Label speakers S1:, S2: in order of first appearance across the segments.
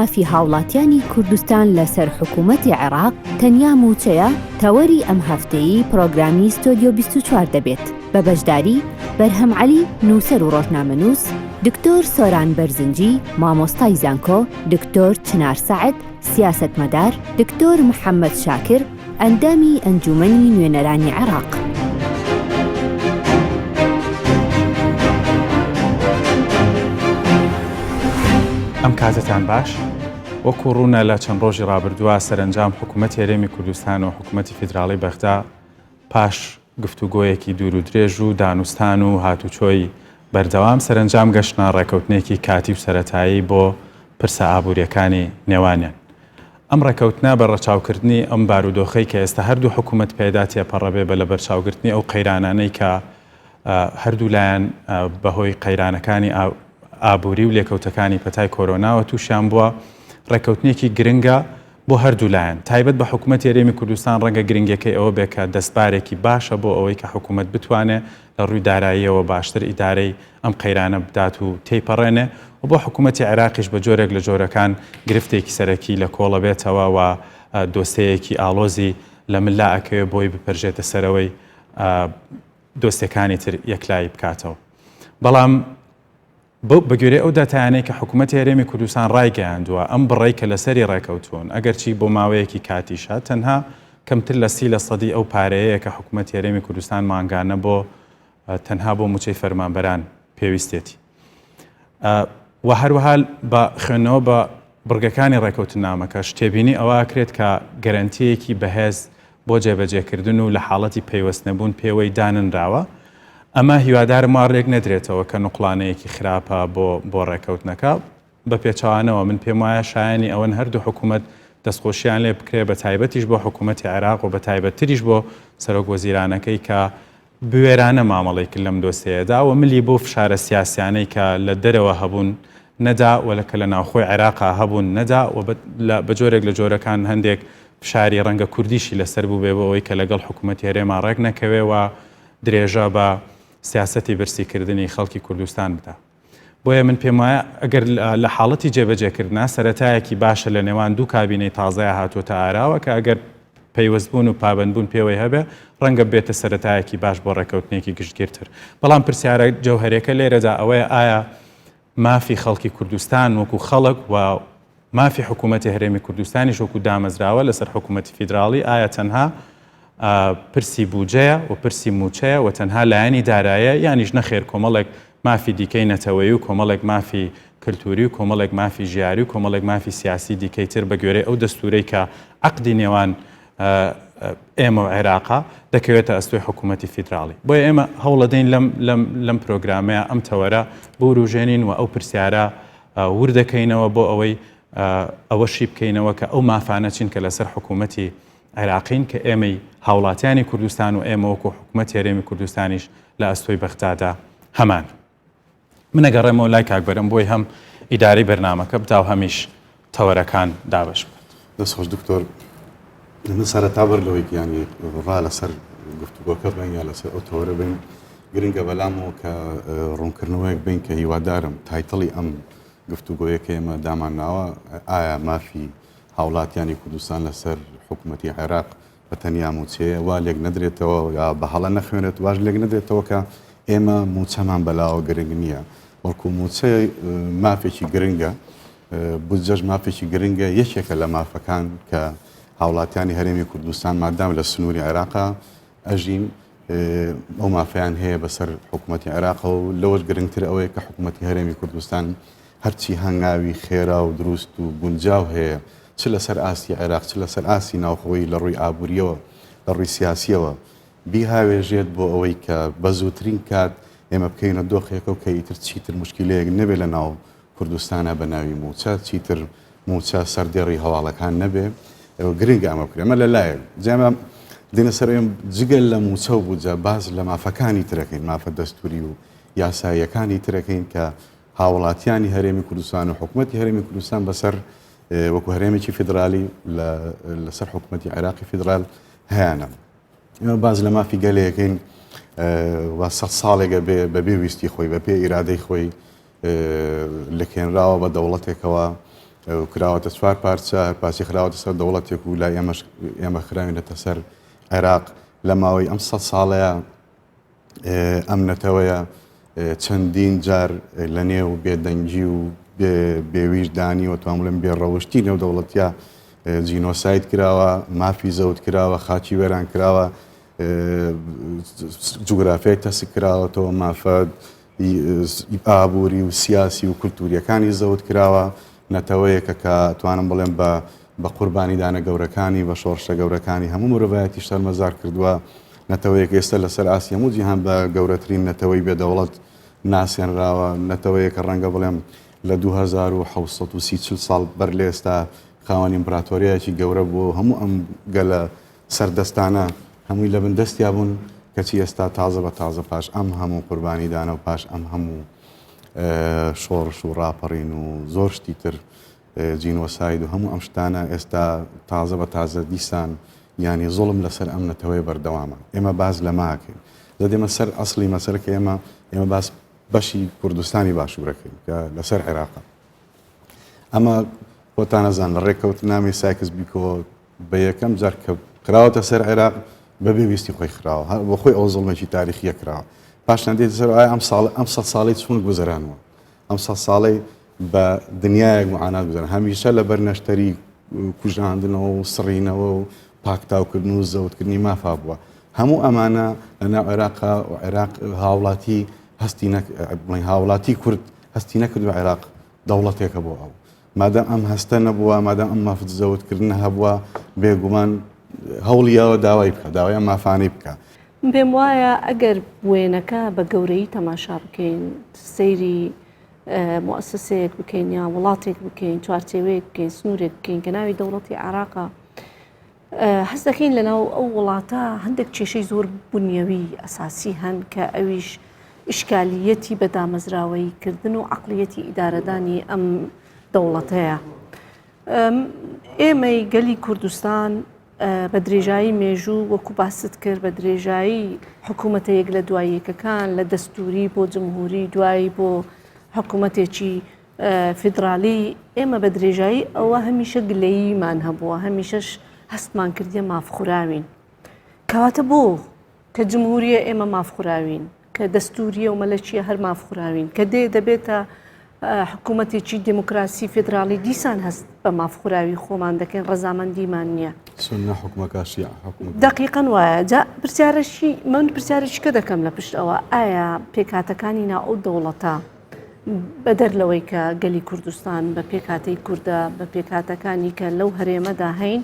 S1: مافی هاوڵاتیانی کوردستان لەسەر حکوومەتی عێراق تەنیا موچەیە تەوەری ئەم هەفتەیی پرۆگرامی ستۆدیۆ 24 دەبێت بە بەشداری بەرهەم عەلی نووسەر و ڕۆژنامەنووس، دکتۆر سۆران بەرزنجی مامۆستای زانکۆ، دکتۆر چنار سەعد سیاسەتمەدار، دکتۆر محەممەد شاکر ئەندامی ئەنجومەنی نوێنەرانی عێراق.
S2: ئەم کاتتان باش، وەکو ڕوونە لە چەند ڕۆژی ڕابردووە سەرنجام حکوومەتی هەرێمی کوردستان و حکوومەتی فیدراڵی بەغدا پاش گفتوگۆیەکی دوور و درێژ و دانوستان و هاتوچۆی بەردەوام سەرنجام گەشتە ڕێکەوتنێکی کاتی و سەرەتایی بۆ پرسە ئابوووریەکانی نێوانیان. ئەم ڕێکەوتنە بە ڕەچاوکردنی ئەم بارودۆخەی کە ئێستا هەردوو حکوومەت پێدا تێپەڕەبێ بە لە بەرچاوگرتنی ئەو قەیرانانەی کە هەردوو لایەن بەهۆی قەیرانەکانی ئابووری و لێکەوتەکانی پەتای کۆرۆناوە تووشیان بووە، ڕێکەوتنێکی گرنگە بۆ هەردوو لایەن. تایبەت بە حکوومەتی هەرێمی کوردستان ڕەنگە گرنگەکەی ئەوە بێ کە دەستبارێکی باشە بۆ ئەوەی کە حکوومەت بتوانێت لە ڕووی داراییەوە باشتر ئیدارەی ئەم قەیرانە بدات و تێیپەڕێنێ و بۆ حکوومەتی عێراقیش بە جۆرێک لە جۆرەکان گرفتێکی سەرەکی لە کۆڵە بێتەوە و دۆستەیەکی ئاڵۆزی لە ملا ئەکەوێت بۆی بپەرژێتە سەرەوەی دۆستەکانی تر یەکلایی بکاتەوە. بەڵام بەگوێرەی ئەو دەتایانەی کە حکوومەتی هەرێمی کوردستان ڕایگەیاندووە ئەم بڕێی کە لەسەری ڕێکەوتوون ئەگەرچی بۆ ماوەیەکی کاتیشە تەنها کەمتر لە 30% ئەو پارەیە کە حکوومەتی هەرێمی کوردستان ماگانە بۆ تەنها بۆ موچەی فەرمانبەران پێویستێتی. و هەروەها بە خوێندنەوە بە بڕگەکانی ڕێکەوتنامەکە شتێبینی ئەوە ئەکرێت کە گەرەنتیەکی بەهێز بۆ جێبەجێکردن و لە حاڵەتی پەیوەست نەبوون پێوەی داننراوە. ئەمە هیوادارم وارێک نەدرێتەوە کە نوقڵانەیەکی خراپە بۆ ڕێکەوتنەکە. بە پێچەوانەوە من پێم وایە شایانی ئەوەن هەردوو حکوومەت دەستخۆشیان لێ بکرێ بە تایبەتیش بۆ حکوومەتی عێراق و بە تایبەتتریش بۆ سەرۆک وەزیرانەکەی کە بوێرانە مامەڵێک لەم دۆسەیەدا و ملی بۆ فشارە سیاسیانەی کە لە دەرەوە هەبوون نەدا وەلەکە لە ناوخۆی عێراقا هەبوون نەدا و بە جۆرێک لە جۆرەکان هەندێک فشاری ڕەنگە کوردیشی لەسەر بوو بێ بۆ ئەوەی کە لەگەڵ حکوومەتی هەرێما ڕێک نەکەوێ و درێژە بە سیاسەتی برسیکردنی خەڵکی کوردستان بدا. بۆیە من پێم وایە ئەگەر لە حاڵەتی جێبەجێکردنا سەرەتایەکی باشە لە نێوان دوو کابینەی تازەیە هاتوۆتە ئاراوە کە ئەگەر پەیوەستبوون و پابندبوون پێوەی هەبێ ڕەنگە بێتە سەرەتایەکی باش بۆ ڕێکەوتنێکی گشتگیرتر. بەڵام پرسیارە جەوهەرەکە لێرەدا ئەوەیە ئایا مافی خەڵکی کوردستان وەکو خەڵک و مافی حکوومەتی هەرێمی کوردستانیش وەکو دامەزراوە لەسەر حکوومەتی فیدراڵی ئایا تەنها پرسی بودجەیە و پرسی موچەیە و تەنها لایەنی دارایە یانیش نەخێر کۆمەڵێک مافی دیکەی نەتەوەیی و کۆمەڵێک مافی کللتوری و کۆمەڵێک مافی ژیاری و کۆمەڵێک مافی سیاسی دیکەی تر بە گوێرەی ئەو دەستورەی کە عەقدی نێوان ئێمە و عێراقا دەکەوێتە ئەستۆی حکوومەتی فیدراڵی. بۆیە ئێمە هەوڵەدەین لەم پرۆگرامەیە ئەم تەوەرە بۆ ڕوژێنین و ئەو پرسیارە وردەکەینەوە بۆ ئەوەی ئەوەشی بکەینەوە کە ئەو مافانە چین کە لەسەر حکوومەتی عێراقین کە ئێمەی هاوڵاتیانی کوردستان و ئێمە وەکو حکوومەتی هەرێمی کوردستانیش لە ئەستۆی بەغدادا هەمان. من ئەگەڕێمەوە لای کاکبەرم بۆی هەم ئیداری بەرنامەکە بدا و هەمیش تەوەرەکان دابش بێت.
S3: دەستخۆش دکتۆر، من سەرەتا بەرلەوەی ینی ڕا لەسەر گفتوگۆکە بین یا لەسەر ئەو تەوەرە بین گرنگە بەلامەوە کە ڕوونکردنەوەیەک بین کە هیوادارم تایتڵی ئەم گفتوگۆیە کە ئێمە دامانناوە ئایا مافی هاوڵاتیانی کوردستان لەسەر حکوومەتی عێراق بە تەنیا موچەیە وا لێک نەدرێتەوە یا بە هەڵە نەخوێنێت واش لێک نەدرێتەوە کە ئێمە موچەمان بەلاوە گرنگ نییە، وەڵکو موچە مافێکی گرنگە، بودجەش مافێکی گرنگە، یەکێکە لە مافەکان کە هاوڵاتیانی هەرێمی کوردستان مادام لە سنووری عێراقا ئەژین ئەو مافیان هەیە بەسەر حکوومەتی عێراق و لەوەش گرنگتر ئەوەیە کە حکوومەتی هەرێمی کوردستان هەرچی هەنگاوی خێرا و دروست و گونجاو هەیە چ لەسەر ئاسی عێراق چ لەسەر ئاسی ناوخۆی لە ڕووی ئابووریەوە لە ڕووی سیاسیەوە بیهاوێژێت بۆ ئەوەی کە بە زووترین کات ئێمە بکەینە دۆخێکە و کە ئیتر چیتر مشکلەیەک نەبێت لە ناو کوردستانە بە ناوی موچە، چیتر موچە سەردێڕی هەواڵەکان نەبێ گرنگە ئەمە بکرێ. ئەمە لەلایەک جێمە دێنە سەر جگەل لە موچە و بووجە باز لە مافەکانی ترەکەین، مافە دەستوری و یاساییەکانی ترەکەین کە هاوڵاتیانی هەرێمی کوردستان و حکوومەتی هەرێمی کوردستان بەسەر وەکو هەرێمێکی فیدرالی لەسەر حکوومەتی عێراقی فیدرال هەیەە. ئێمە باز لە مافی گەلەیەکەین و 100 ساڵێکە بە بێویستی خۆی بە پێ ئیرادەی خۆی لەکێنراوە بە دەوڵەتێکەوە و کراوەتە چوار پارچە پاسی خراوەتە سەر دەوڵەتێک و لای ئێمە خراوێنێتە سەر عێراق لە ماوەی ئەم 100 ساڵەیە ئەم نەتەوەیە چەندین جار لە نێو بێدەنگی و بێویژدانی و توان بڵێن بێڕەوشتی نێو دەوڵەتیا جینۆساید کراوە، مافی زەوت کراوە، خاچی وێران کراوە، جوگرافیای تەسک کراوەتەوە، مافەت ئابووری و سیاسی و کولتوریەکانی زەوت کراوە. نەتەوەیەکە کە توانم بڵێم بە قوربانیدانە گەورەکانی بە شۆڕشە گەورەکانی هەموو مرۆڤایەتی شەرمەزار کردووە. نەتەوەیەک ئێستا لەسەر ئاسیا هەموو جیهان بە گەورەترین نەتەوەی بێدەوڵەت ناسێنراوە. نەتەوەیەکە ڕەنگە بڵێم لە 2730 ساڵ بەر لە ئێستا خاوەنی ئیمپراتۆریایەکی گەورە بوو. هەموو ئەم گەلە سەردەستانە هەمووی لە بندەستیا بوون کەچی ئێستا تازە بە تازە پاش ئەم هەموو قوربانیدانە و پاش ئەم هەموو شۆڕش و ڕاپەڕین و زۆر شتی تر جینۆساید و هەموو ئەم شتانە ئێستا تازە بە تازە دیسان ینی زۆڵم لەسەر ئەم نەتەوەی بەردەوامە. ئێمە باز لە ماکەین لە دێمە سەر ئەسڵی مەسەرکە ئێمە باس بەشی کوردستانی باشوورەکەین کە لەسەر عێراقە. ئەمە خۆتانەزان لە ڕێککەوت نامی سایکس بیکۆ بە یەکەم جار کە کراوەتە سەر عێراق بەبێ ویستی خۆی خراوە بۆ خۆی ئەو زڵمێکی تاریخیە کراوە. پاشان دێت سەر ئەم 100 ساڵی چون گوزرانەوە، ئەم 100 ساڵی بە دنیایەک معانات گوزران هەمیشە لە بەر نەشتەری کوژاندنەوە و سڕینەوە و پاکتاوکردن و زەوتکردنی مافا بووە. هەموو ئەمانە لەناو عێراقا و عێراق هاوڵاتی هاوڵاتی کورد هەستی نەکرد بە عێراق دەوڵەتێکە بۆ ئەو. مادام ئەم هەستە نەبووە، مادام ئەم مافت زەوتکردن هەبووە، بێگومان هەوڵیەوە داوای بکە، داوای ئەم مافانەی بکە.
S4: پێم وایە ئەگەر وێنەکە بە گەورەی تەماشا بکەین، سەیری مؤسسەیەک بکەین یا وڵاتێک بکەین، چوارچێوەیەک بکەین، سنوورێک بکەین کە ناوی دەوڵەتی عێراقە، هەست دەکەین لەناو ئەو وڵاتە هەندێک کێشەی زۆر بنیەوی ئەساسی هەن کە ئەویش ئیشکالیەتی بەدامەزراوەی کردن و عەقلیەتی ئیدارەدانی ئەم دەوڵەتەیە. ئێمەی گەلی کوردستان بە درێژایی مێژوو وەکو باست کرد بە درێژایی حکوومەتەیەک لە دواییەکەکان لە دەستوری بۆ جمهوری دوایی بۆ حکوومەتێکی فیدرالی ئێمە بە درێژایی ئەوە هەمیشە گلەییمان هەبووە، هەمیشەش هەستمان کردیە مافخوراوین. کەواتە بۆ کە جمهوریە ئێمە مافخوراوین، کە دەستوریە و مەلەکیە هەر مافخوراوین، کە دەبێتە حکوومەتێکی دموکراسی فدرالی دیسان هەست بە مافخوراوی خۆمان دەکەین، ڕەزامەندیمان نییە.
S3: سنە حکومەکە شیع حکومەت
S4: دقیقاً وایە. جا پرسیارەشی من پرسیارێکە دەکەم لە پشت ئەوە، ئایا پێکهاتەکانی ناو ئەو دەوڵەتە بە دەرلەوەی کە گەلی کوردستان بە پێکهاتەی کووردە بە پێکهاتەکانی کە لەو هەرێمەدا هەین،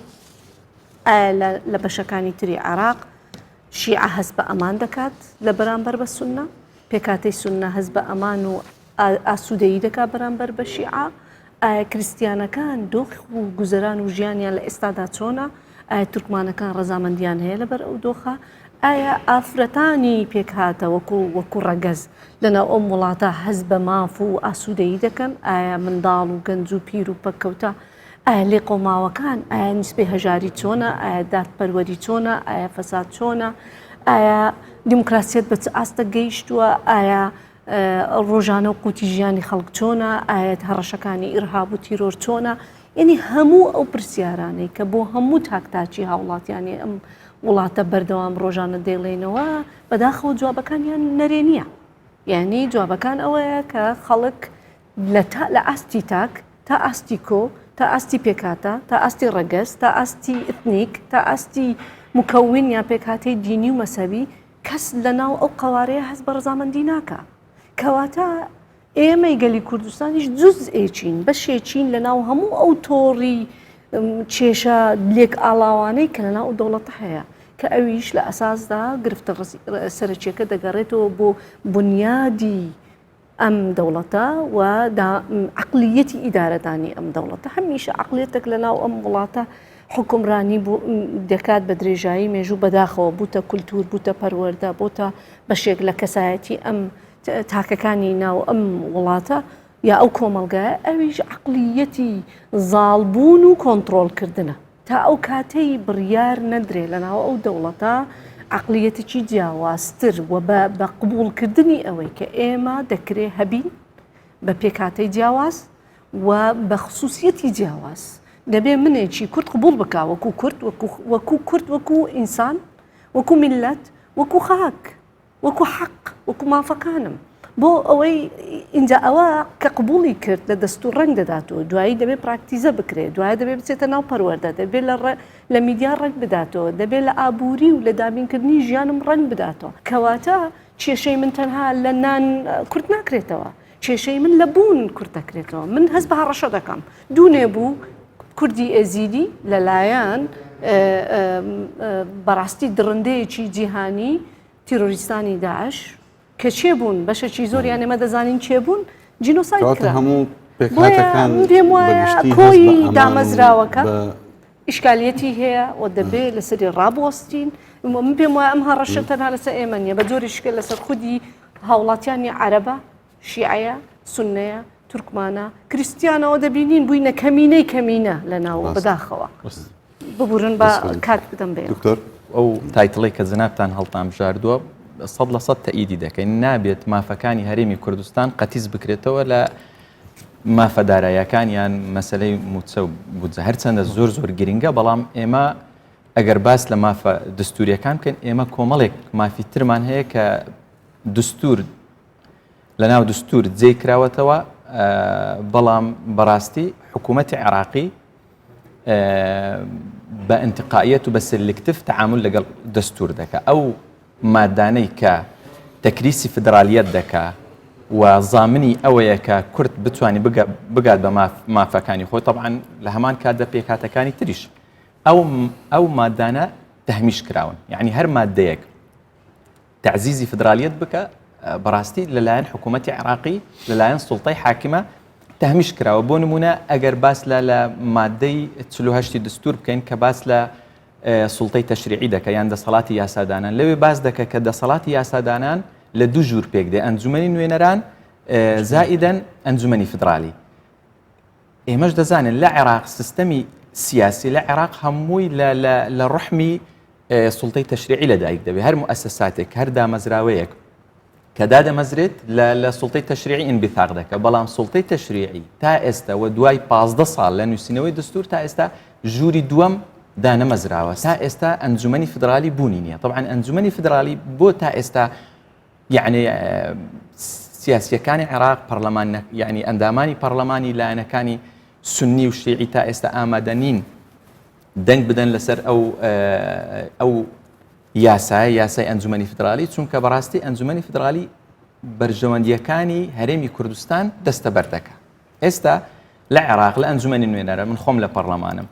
S4: ئایا لە بەشەکانی تری عێراق شیعە هەست بە ئەمان دەکات لە بەرامبەر بە سونە؟ پێکهاتەی سونە هەست بە ئەمان و ئاسوودەیی دەکات بەرامبەر بە شیعە؟ ئایا کریستیانەکان دۆخ و گوزەران و ژیانیان لە ئێستادا چۆنە؟ ئایا تورکمانەکان ڕەزامەندیان هەیە لەبەر ئەو دۆخە؟ ئایا ئافرەتانی پێکهاتە وەکو ڕەگەز لەناو ئەم وڵاتە هەست بە ماف و ئاسوودەیی دەکەن؟ ئایا منداڵ و گەنج و پیر و پەککەوتە؟ ئایا لێ قۆماوەکان ئایا نیسبەی هەژاری چۆنە؟ ئایا دادپەروەری چۆنە؟ ئایا فەساد چۆنە؟ ئایا دیموکراسیەت بە چ ئاستە گەیشتووە؟ ئایا ڕۆژانە و قوتی ژیانی خەڵک چۆنە؟ ئایا هەڕەشەکانی ئیرهاب و تیرۆر چۆنە؟ یعنی هەموو ئەو پرسیارانەی کە بۆ هەموو تاکتاکی هاوڵاتیانی ئەم وڵاتە بەردەوام ڕۆژانە دێڵێنەوە بەداخەوە جوابەکانیان نەرێ نییە. یعنی جوابەکان ئەوەیە کە خەڵک لە ئاستی تاک تا ئاستی کۆ تا ئاستی پێکاتە تا ئاستی ڕەگەز تا ئاستی ئتنیک تا ئاستی مکەون یا پێکهاتەی دینی و مەسەبی کەس لەناو ئەو قەوارەیە هەست بە ڕەزامەندی ناکە. کەواتە ئێمەی گەلی کوردستانیش جوزئێکین بەشێکین لەناو هەموو ئەو تۆڕی کێشە لێک ئاڵاوانەی کە لەناو دەوڵەتە هەیە کە ئەویش لە ئەساسدا گرفتە سەرچیەکە دەگەڕێتەوە بۆ بنیادی ئەم دەوڵەتە و عەقلیەتی ئیدارەدانی ئەم دەوڵەتە. هەمیشە عەقلیەتێک لەناو ئەم وڵاتە حکومڕانی دەکات بە درێژایی مێژوو بەداخەوە بووتە کولتور بووتە پەروەردە بۆتە بەشێک لە کەسایەتی ئەم تاکەکانی ناو ئەم وڵاتە یا ئەو کۆمەلگایە ئەویش عەقلیەتی زاڵبوون و کۆنتڕۆڵکردنە تا ئەو کاتەی بڕیار نەدرێ لەناو ئەو دەوڵەتە عەقلیەتێکی جیاوازتر و بە قبوڵکردنی ئەوەی کە ئێمە دەکرێ هەبین بە پێکهاتەی جیاواز و بە خصوصیەتی جیاواز دەبێ منێکی کورد قبول بکە وەکو کورد وەکو ئینسان وەکو میلەت وەکو خاک وەکو حەق وەکو مافەکانم بۆ ئەوەی اینجا ئەوە کە قبولی کرد لە دەستور ڕنگ دەداتەوە دوایی دەبێت پراکتیزە بکرێت دوای دەبێت بچێتە ناو پەروەردە دەبێت لە میدیا ڕنگ بداتەوە دەبێت لە ئابووری و لە دابینکردنی ژیانم ڕنگ بداتەوە کەواتە کێشەی من تەنها لە نان کورد ناکرێتەوە کێشەی من لە بوون کورد دەکرێتەوە من هەست بە هەڕەشە دەکەم دوونێ بوو کوردی ئێزیدی لەلایەن بەڕاستی درڕندەیەکی جیهانی تیرۆریستانی داعش کە چێ بوون بەشەکی زۆریان ئێمە دەزانین چێ بوون جینۆساید کرا
S3: هەموو پێکهاتەکان
S4: پێم وایە کۆی دامەزراوەکە ئیشکالیەتی هەیە و دەبێت لەسەری ڕابوەستین من پێم وایە ئەم هەڕەشە تەنها لەسەر ئێمە نیە بە جۆری شکل لەسەر خودی هاوڵاتیانی عەرەبە شیعەیە سوننەیە تورکمانە کریستیانەوە دەبینین بووینە کەمینە لە ناو بەداخەوە ببورن بە کات بدەم بێ
S5: دکتۆر ئەو تایتڵی کە جنابتان هەڵتان بژاردووە 100% تەئیدی دەکەین نابێت مافەکانی هەرێمی کوردستان قەتیز بکرێتەوە لە مافەدارایەکان یان مەسەلەی موچە و بودجە هەرچەندە زۆر گرنگە بەڵام ئێمە ئەگەر باس لە مافە دستوریەکان بکەن ئێمە کۆمەڵێک مافی ترمان هەیە کە دستور لە ناو دستور جێی کراوەتەوە بەڵام بەڕاستی حکوومەتی عێراقی بە ئینتقائیەت و بە سلکتیف تەعامل لەگەڵ دەستور دەکات ئەو مادانەی کە تەکریسی فدرالیەت دەکات و زامنی ئەوەیە کە کورد بتوانێت بگات بە مافەکانی خۆی طبعاً لە هەمان کاتدا پێکهاتەکانی تریش ئەو مادانە تەهمیش کراون یعنی هەر مادەیەک تعزیزی فدرالیەت بکە بەڕاستی لەلایەن حکوومەتی عێراقی لەلایەن سوڵتەی حاکمە تەهمیش کراوە بۆ نمونە ئەگەر باس لە مادەی 48 دستور بکەین کە باس لە سوڵتەی تەشریعی دەکە یان دەسەڵاتی یاسادانان لەوێ باس دەکە کە دەسەڵاتی یاسادانان لە دوو ژوور پێک دێ ئەنجومەنی نوێنەران زائیدەن ئەنجومەنی فدرالی ئێمەش دەزانن لە عێراق سیستەمی سیاسی لە عێراق هەمووی لە ڕحمی سوڵتەی تەشریعی لەدایک دەبێت هەر مؤسساتێک هەر دامەزراوەیەک کە دادەمەزرێت لە سوڵتەی تەشریعی ئینبیثاق دەکە بەڵام سوڵتەی تەشریعی تا ئێستا و دوای 15 ساڵ لە نووسینەوەی دستور تا ئێستا ژووری دووەم دانەمەزراوە تا ئێستا ئەنجومەنی فدرالی بوونی نییە طبعاً ئەنجومەنی فدرالی بۆ تا ئێستا یعنی سیاسیەکانی عێراق پەرلەمان یعنی ئەندامانی پەرلەمانی لایەنەکانی سنی و شیعی تا ئێستا ئامادە نین دەنگ بدەن لەسەر ئەو یاسای ئەنجومەنی فدرالی چونکە بەڕاستی ئەنجومەنی فدرالی بەرژەوەندیەکانی هەرێمی کوردستان دەستەبەر دەکات ئێستا لە عێراق لە ئەنجومەنی نوێنەرە من خۆم لە پەرلەمانم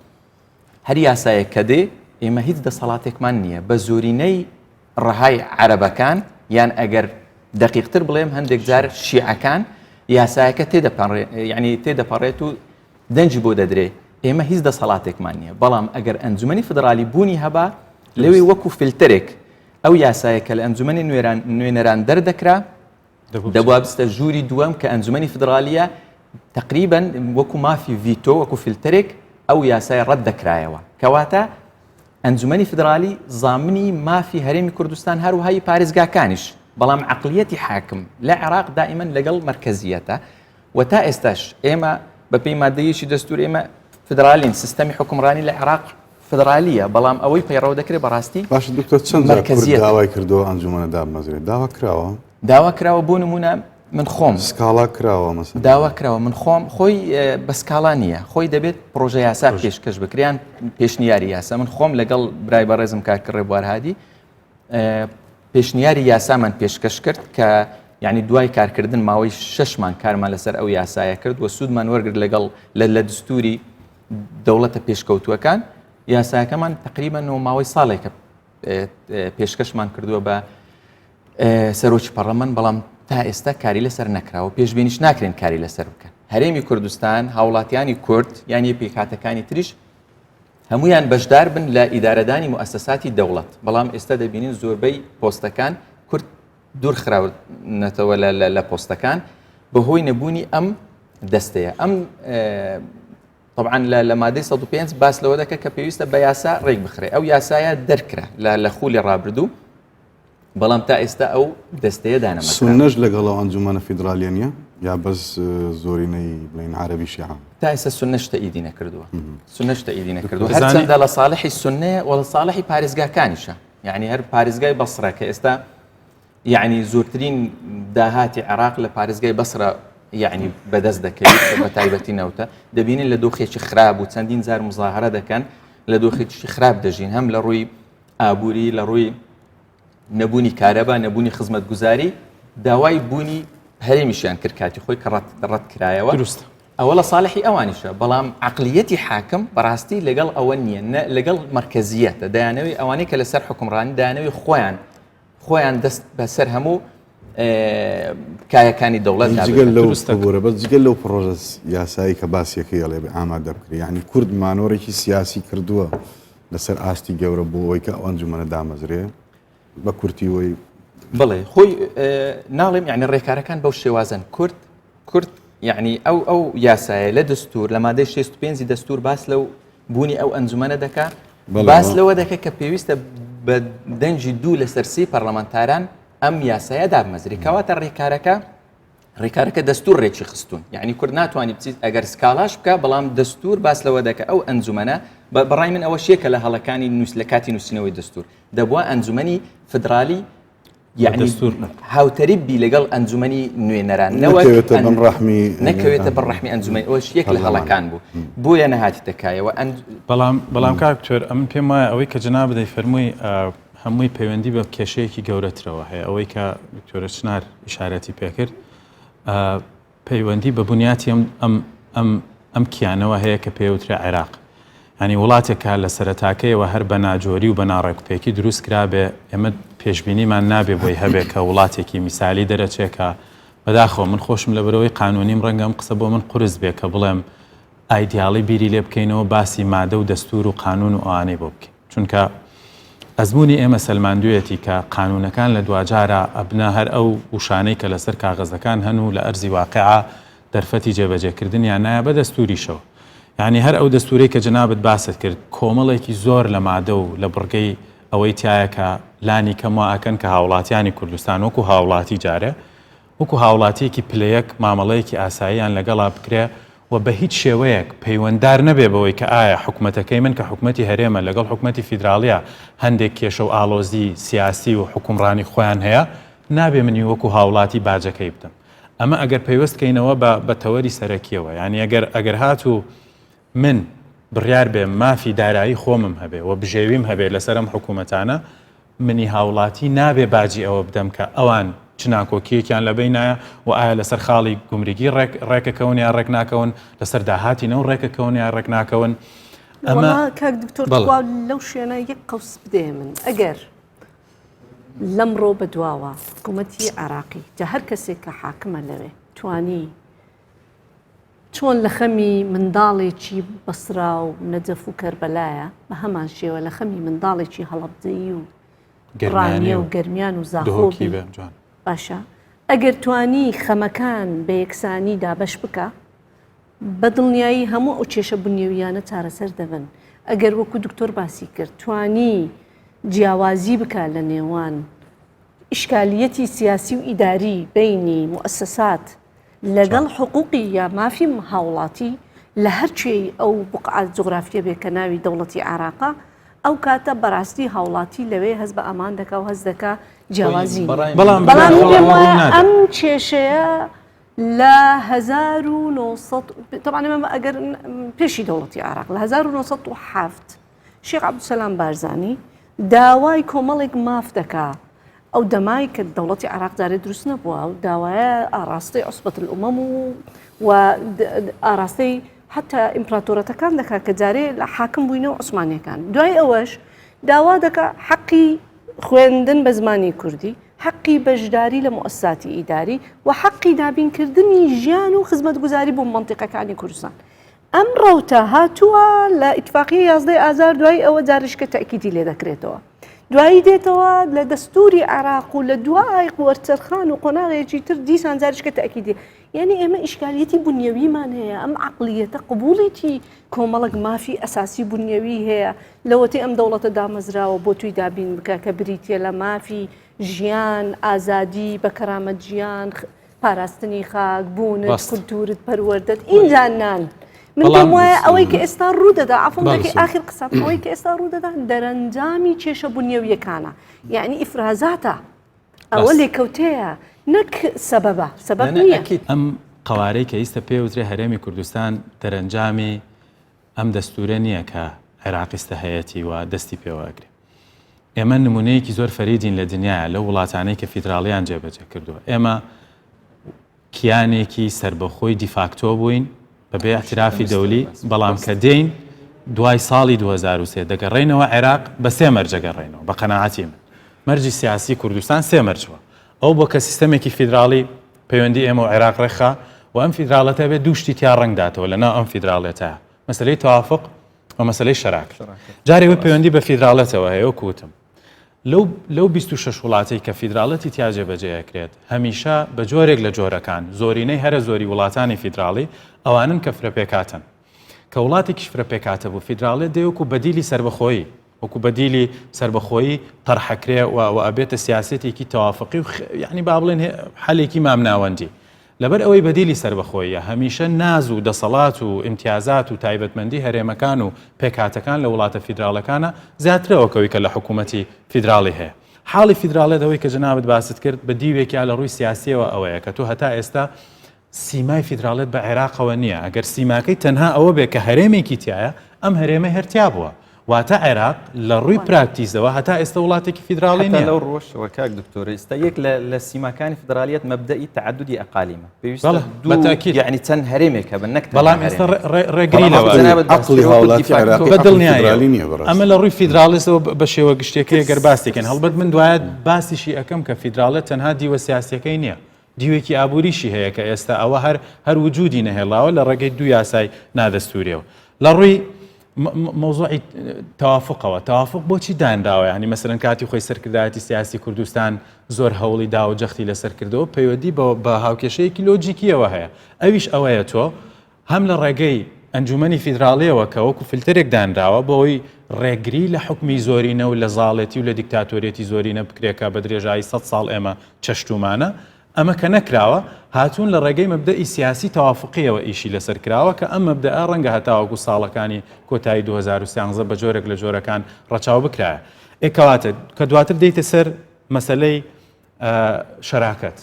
S5: هەر یاسایەک کە دێ ئێمە هیچ دەسەڵاتێکمان نییە بە زۆرینەی ڕەهای عەرەبەکان یان ئەگەر دقیقتر بڵێم هەندێک جار شیعەکان یاسایەکە تێدەپەڕێت و دەنجی بۆ دەدرێ ئێمە هیچ دەسەڵاتێکمان نییە بەڵام ئەگەر ئەنجومەنی فدرالی بوونی هەبا لەوێ وەکو فیلترێک ئەو یاسایەکە لە ئەنجومەنی نوێنەران دەردەکرا دەبوا بستە ژووری دووەم کە ئەنجومەنی فدرالیە تقریبا وەکو مافی ڤیتۆ وەکو فیلترێک ئەو یاسای ڕەت دەکرایەوە کەواتە ئەنجومەنی فدرالی زامنی مافی هەرێمی کوردستان هەروەهای پارێزگاکانیش بەڵام عەقلیەتی حاکم لە عێراق دائیمەن لەگەڵ مرکزیەتە و تا ئێستاش ئێمە بەپێی مادەیەکی دەستور ئێمە فدرالین سیستەمی حکومڕانی لە عێراق فدرالیە بەڵام ئەوەی پەیڕەو دەکرێت بەڕاستی
S3: باش دکتۆر چەند کورد داوای کردەوە ئەنجومەنە دامەزرێت داوا کراوە بۆ نمونە من خۆم
S2: سکاڵا کراوە مەسەڵەن
S3: داوا کراوە من خۆم خۆی بە سکاڵا نییە خۆی دەبێت پرۆژە یاسا پێشکەش بکریان پێشنیاری یاسا من خۆم لەگەڵ برای بەڕێزم کارکڕێ بوارهادی پێشنیاری یاسامان پێشکەش کرد کە یعنی دوای کارکردن ماوەی 6 مان کارمان لەسەر ئەو یاسایە کرد و سوودمان وەرگرت لەگەڵ لە دستوری دەوڵەتە پێشکەوتووەکان یاساکەمان تقریبا ماوەی ساڵێکە پێشکەشمان کردووە بە سەرۆکی پەرلەمان بەڵام تا ئێستا کاری لەسەر نەکراوە پێشبینیش ناکرێن کاری لەسەر بکەن هەرێمی کوردستان هاوڵاتیانی کورد یانی پێکهاتەکانی تریش هەمویان بەشدار بن لە ئیدارەدانی موسساتی دەوڵەت بەڵام ئێستا دەبینین زۆربەی پۆستەکان کورد دوور خراونەتەوە لە پۆستەکان بەهۆی نەبوونی ئەم دەستەیە ئەم طبعا لە مادەی 105 باس لەوە دەکە کە پێویستە بە یاسا ڕێک بخرێ ئەو یاسایە دەرکرا لە خولی ڕابردوو بەڵام تا ئێستا ئەو دەستەیە دانەمەکرا
S5: سونەش لەگەڵ ئەنجومەنە فیدرالیە نیە
S3: یا بەس زۆرینەی بڵین عربی شیعە
S5: تا ئێستا سونەش تەئیدی نەکردووە سونەش تەئیدی نەکردووە
S2: بزانێ-
S5: هەرچەندە لە ساڵحی سونەیە و لە ساڵحی پارێزگاکانیشە یعنی هەر پارێزگای بەسڕە کە ئێستا یعنی زۆرترین داهاتی عێراق لە پارێزگای بەسرە یعنی بەدەست دەکەوێت بە تایبەتی نەوتە دەبینین لە دۆخێکی خراپ و چەندین زار مزاهرە دەکەن لە دۆخێکی خراپ دەژین هەم لە ڕووی ئابووری لە ڕووی نەبوونی کارەبا نەبوونی خزمەتگوزاری داوای بوونی هەرێمیشیان کرد کاتی خۆی کە ڕەت کرایەوە
S2: دروستە
S5: ئەوە لە ساڵحی ئەوانیشە بەڵام عقلیەتی حاکم بەڕاستی لەگەڵ ئەوە نییە لەگەڵ مرکزیەتە دایانەوەی ئەوانەی کە لەسەر حکومڕانی دایانەوەی خۆیان دەست بەسەر هەموو کایەکانی دەوڵەت
S3: جگەل لەو بۆرە بەس جگەل لەو پرۆژەس یاسایی کە باسیەکەی ئەڵێ بێ ئامادە بکرێ یعنی کورد مانۆڕێکی سیاسی کردووە لەسەر ئاستی گەورە بۆ ئەوەی کە ئەو ئەنجومەنە دامەزرێ بە کورتیەوەی
S5: بڵێ خۆی ناڵێم یعنی ڕێکارەکان بەو شێوازن کورد یعنی ئەو یاسایە لە دەستور لە مادەی 65 دەستور باس لەو بوونی ئەو ئەنجومەنە دەکات باس لەوە دەکە کە پێویستە بە دەنجی دوو لەسەر سی پەرلەمانتاران ئەم یاسایە دابمەزری کەواتە ڕێکارەکە دەستور ڕێکی خستون یعنی کورد ناتوانانی بچیت ئەگەر سکاڵاش بکە بەڵام دەستور باس لەوە دەکە ئەو ئەنجومەنە بەڕای من ئەوە شێکە لە هەڵەکانی لە کاتی نووسینەوەی دەستور دەبووە ئەنجومەنی فدرالی یعنی هاوتەری بی لەگەڵ ئەنجومەنی نوێنەرانەوە نەکەوێتە بەڕەحمی ئەنجومەی ئەوەش یەک لە هەڵەکان بوو بۆیە نەهاتی دەکایەوە
S2: بەڵام کاکتۆر ئەمن پێم وایە ئەوەی کە جنا بدەی فەرمووی هەمووی پەیوەندی بە کێشەیەکی گەورەترەوە هەیە ئەوەی کە دکتۆرە چنار ئیشارەتی پێکرد پەیوەندی بە بنیاتی ئەم کیانەوە هەیە کە پێوترە عێراق ینی وڵاتێکە لە سەرەتاکەیەوە هەر بە ناجۆری و بە ناڕێکوپێکی دروست کرابێ ئێمە پێشبینیمان نابێ بۆی هەبێت کە وڵاتێکی میسالی دەرەچێکە بەداخەوە من خۆشم لە بەرەوەی قانونیم ڕەنگەم قسە بۆ من قورس بێ کە بڵێم ئایدیاڵی بیری لێ بکەینەوە باسی مادە و دەستور و قانون و ئەوانەی بۆ بکەین چونکە ئەزمموی ئێمە سەلماندوویەتی کە قانونەکان لە دوجارە ئەبنا هەر ئەو وشانەی کە لەسەر کاغەزەکان هەن و لە ئەرزی واقعا دەرفەتی جێبەجێکردنیان نایە بە دەستوریشەوە یعنی هەر ئەو دەستورەی کە جنابەت باست کرد کۆمەڵێکی زۆر لە مادە و لە بڕگەی ئەوەی تایە کە لانی کەموا ئەکەن کە هاوڵاتیانی کوردستان وەکو هاوڵاتی جارێ وەکو هاوڵاتیەکی پلەیەک مامەڵەیەکی ئاساییان لەگەڵا بکرێ و بە هیچ شێوەیەک پەیوەنددار نەبێ بەوەی کە ئایا حکوومەتەکەی من کە حکوومەتی هەرێمە لەگەڵ حکوومەتی فیدراالیە هەندێک کێشە و ئالۆزی سیاسی و حکومڕانی خۆیان هەیە نابێ منی وەکو هاوڵاتی باجەکەی بدەم ئەمە ئەگەر پەیوەستکەینەوە بە تەوەری سەرەکیەوە ینی ئەگەر هاتوو من بڕیار بێ مافی دارایی خۆمم هەبێ و بژێویم هەبێ لەسەرم حکوومەتانە منی هاوڵاتی نابێ باجی ئەوە بدەم کە ئەوان چناکۆکیەکیان لەبینایە و ئایا لەسەر خاڵی گومرگی ڕێکەکەون یان ڕێک ناکەون لەسەر داهاتی نەو ڕێکەکەون یان ڕێک ناکەون
S4: ئەمە کاک دکتۆر لەو شوێنە یەک قەوس بدێ من ئەگەر لەمڕۆ بەدواوە حکوومەتی عێراقی جا هەر کەسێک کە حاکمە لەوێ توانی چۆن لە خەمی منداڵێکی بەسرا و نەجەف و کەربەلایە بە هەمان شێوە لە خەمی منداڵێکی هەڵەبجەیی و ڕانیە و گەرمیان و زاخۆبی باشە ئەگەر توانی خەمەکان بە یەکسانی دابەش بکە بە دڵنیایی هەموو ئەو کێشە بنیێویانە چارەسەر دەبن ئەگەر وەکو دکتۆر باسی کرد توانی جیاوازی بکە لە نێوان ئیشکالیەتی سیاسی و ئیداری بینی مؤسسات لەگەڵ حقوقی یا مافی هاوڵاتی لە هەرچێی ئەو بقعات جغرافیە بێ کە ناوی دەوڵەتی عێراقا ئەو کاتە بەڕاستی هاوڵاتی لەوێ هەست بە ئامان دەکا و هەست دەکا جیاوازی بەڵام ئەم کێشەیە لە 1900 طبعا ئەگەر پێشی دەوڵەتی عێراق لە 1907 شێخ عەبدولسەلام بارزانی داوای کۆمەڵێک ماف دەکا ئەو دەمای کە دەوڵەتی عێراق جارێ دروست نەبووە و داوایە ئاڕاستەی عوسبەت الئومەم و ئاراستەی حتا ئیمپراتۆرەتەکان دەکات کە جارێ لە حاکم بووینەوە عوسمانیەکان دوای ئەوەش داوا دەکا حەقی خوێندن بە زمانی کوردی حەقی بەشداری لە مؤسساتی ئیداری و حەقی دابینکردنی ژیان و خزمەتگوزاری بۆ مەنتیقەکانی کوردستان ئەم ڕەوتە هاتووە لە ئیتفاقیە 11 ئازار دوای ئەوە جاریشکە تەکیدی لێ دەکرێتەوە دوایی دێتەوە لە دەستوری عێراق و لە دوای وەرچەرخان و قۆناغێکی تر دیسان جاریشکە تەکیدی یعنی ئێمە ئیشکالیەتی بنیەویمان هەیە ئەم عەقلیەتە قبوڵێتی کۆمەڵک مافی ئەساسی بنیەوی هەیە لەوەتی ئەم دەوڵەتە دامەزراوە بۆ توی دابین بکە کە بریتە لە مافی ژیان ئازادی بە کەرامەت ژیان پاراستنی خاک بوونت
S2: بەست.
S4: کولتورت پەروەردەت اینجا نان من
S2: بەڵام
S4: پێم وایە ئەوەی کە ئێستا ڕوودەدا ئافۆم
S2: بەڵام
S4: دەکەی ئاخر قسە ئەوەی کە ئێستا ڕوودەدا دەرەنجامی کێشە بوونیەویەکانە یعنی ئیفرازاتە ئەوە
S2: بەست.
S4: لێکەوتەیە نەک سەبەبە سەبەب
S5: نه،
S4: نییە
S5: ئەکید.
S2: ئەم قوارەی کە ئیستا پێوترێ هەرێمی کوردستان دەرەنجامی ئەم دەستورە نییە کە عێراقیستە هەیەی و دەستی پێوەگرێ ئێمە نمونەیەکی زۆر فەریدین لە دنیاە لەو وڵاتانەی کە فیدراڵیان جێبەجێ کردووە ئێمە کیانێکی سربەخۆی دیفاکتۆ بووین بەبێ احترافی دەولی بەڵام کە دێین دوای ساڵی 2023 دەگەڕێینەوە عێراق بە سێ مەرج دەگەڕێنەوە بە قەناعەتی من مەرجی سیاسی کوردستان سێ مەرجوە ئەو بۆ کە سیستەمێکی فیدراڵی پەیوەندی ئێمە و عێراق ڕێخا و ئەم فیدراڵەتە بێت دووشتی تیا ڕەنگداتەوە لەناو ئەم فیدراڵێتە مەسلەی توافق و مەسلەی شەراک جارێوە پەیوەندی بە فیدراڵەتەوە هەیە و کوتم لەو 26 وڵاتی کە فیدراڵەتی تیا جێبەجێەکرێت هەمیشە بە جۆرێک لە جۆرەکان زۆرینەی هەرە زۆری وڵاتانی فیدراڵی ئەوانن کە فرەپێکاتن کە وڵاتێکیش فرەپێکاتە بوو فیدراڵێت دەیەکو بەدیلی سربەخۆیی وەکو بەدیلی سربەخۆیی تەرحەکرێ و ئەبێتە سیاسەتێکی تەوافقی و یعنی با بڵێن حەلێکی مامناوەندی لەبەر ئەوەی بەدیلی سربەخۆیە هەمیشە ناز و دەسەڵات و امتیازات و تایبەتمەندی هەرێمەکان و پێکاتەکان لە وڵاتە فیدراڵەکانە زیاترەوەکەوەی کە لە حکوومەتی فیدراڵی هەیە حاڵی فیدراڵێتەوەی کە جەنابەت باست کرد بە دیوێکیا لە ڕووی سیاسیەوە ئەوەیە کە تۆ هەتا ئێستا سیمای فیدراڵێت بە عێراقەوە نییە ئەگەر سیماکەی تەنها ئەوە بێ کە هەرێمێکی تایە ئەم هەرێمە هەرتیا بووە واتە عێراق لە ڕووی پراکتیزەوە هەتا ئێستا وڵاتێکی فیدراڵی نییە
S5: لەو ڕۆژەوە کاک دکتۆر ئێستا یەک لە سیماکانی فدرالیەت مەبدەئی تعددی ئەقالیمە
S2: بەڵێ، بەتاکید.
S5: یعنی چەند هەرێمێکە بە نەک
S2: بەڵام ئێستا ڕێگری لەوە
S3: عقلی هاوڵاتی عێراقی
S2: بەدڵنیایە
S3: نییە بەڕاستی.
S2: ئەمە لە ڕووی فیدراڵیسەوە بە شێوە گشتێکەیە گەر باسێکن هەڵبەت من دوایە باسیشی ئەەکەم کە فیدراڵێت تەنها دیوە سیاسەکەی نییە دیوێکی ئابووریشی هەیە کە ئێستا ئەوە هەر وجودی نەهێڵاوە لە ڕێگەی دوو یاسای نادەستوریەوە لە ڕووی مۆزوعی توافقەوە توافق بۆچی دانراوە ینی مەسەرەن کاتی خۆی سەرکردایەتی سیاسی کوردستان زۆر هەوڵی دا و جەختی لەسەر کردەوە پەیوەندی بە هاوکێشەیەکی لۆجیکیەوە هەیە ئەویش ئەوەیە تۆ هەم لە ڕێگەی ئەنجومەنی فیدراڵیەوە کە وەکو فیلترێک دانراوە بۆی ڕێگری لە حکمی زۆرینە و لە زاڵێتی و لە دیکتاتۆریەتی زۆرینە بکرێکە بە درێژایی 100 ساڵ ئێمە چەشتومانە ئەمە کە نەکراوە هاتوون لە ڕێگەی مەبدەئی سیاسی تەوافقیەوە ئیشی لەسەر کراوە کە ئەم مەبدەئە ڕەنگە هەتاوەکو ساڵەکانی کۆتایی 2013 بە جۆرێک لە جۆرەکان ڕەچاو بکرایە ئێکەواتە کە دواتر دەیتە سەر مەسەلەی شەراکەت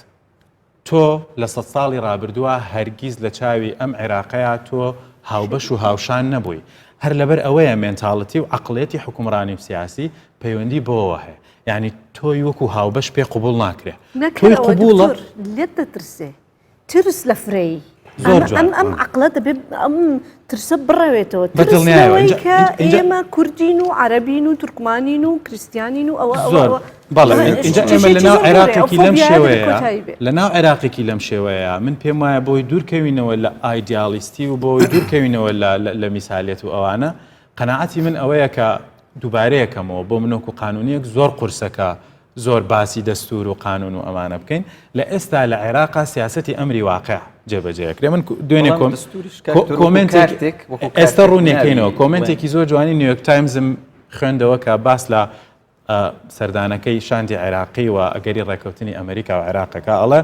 S2: تۆ لە 100 ساڵی ڕابردووە هەرگیز لە چاوی ئەم عێراقەیە تۆ هاوبەش و هاوشان نەبووی هەر لەبەر ئەوەیە مێنتاڵەتی و عەقڵێتی حکومڕانی سیاسی پەیوەندی بۆەوە هەیە یعنی تۆی وەکو هاوبەش پێ قبول ناکرێ
S4: نەکەی قبولە لێت دەترسێ ترس لە فرەی ئەم عقلە دەبێت ئەم ترسە بڕەوێتەوە ترسەوەی کە ئێمە کوردین و عەرەبین و تورکمانین و کریستیانین و ئەوە
S2: بەڵێ اینجا ئێمە لەناو عێراقێکی لەم شێوەیە لەناو عێراقێکی لەم شێوەیە من پێم وایە بۆی دوورکەوینەوە لە ئایدیالیستی و بۆی دوورکەوینەوە لە میسالیت و ئەوانە قەناعەتی من ئەوەیە کە دووبارەیەکەمەوە بۆ منۆک و قانونیەک زۆر قورسەکە زۆر باسی دەستور و قانون و ئەمانە بکەین لە ئێستا لە عێراقا سیاسەتی ئەمری واقع جێبەجێکرێ من دوێنێ کۆمنتێک ئێستا ڕوونێکەینەوە کۆمنتێکی زۆر جوانی نیویۆرک تایمزم خوێندەوە کە باس لە سەردانەکەی شاندی عێراقی و ئەگەری ڕێکەوتنی ئەمریکا و عێراقەکە ئەڵێ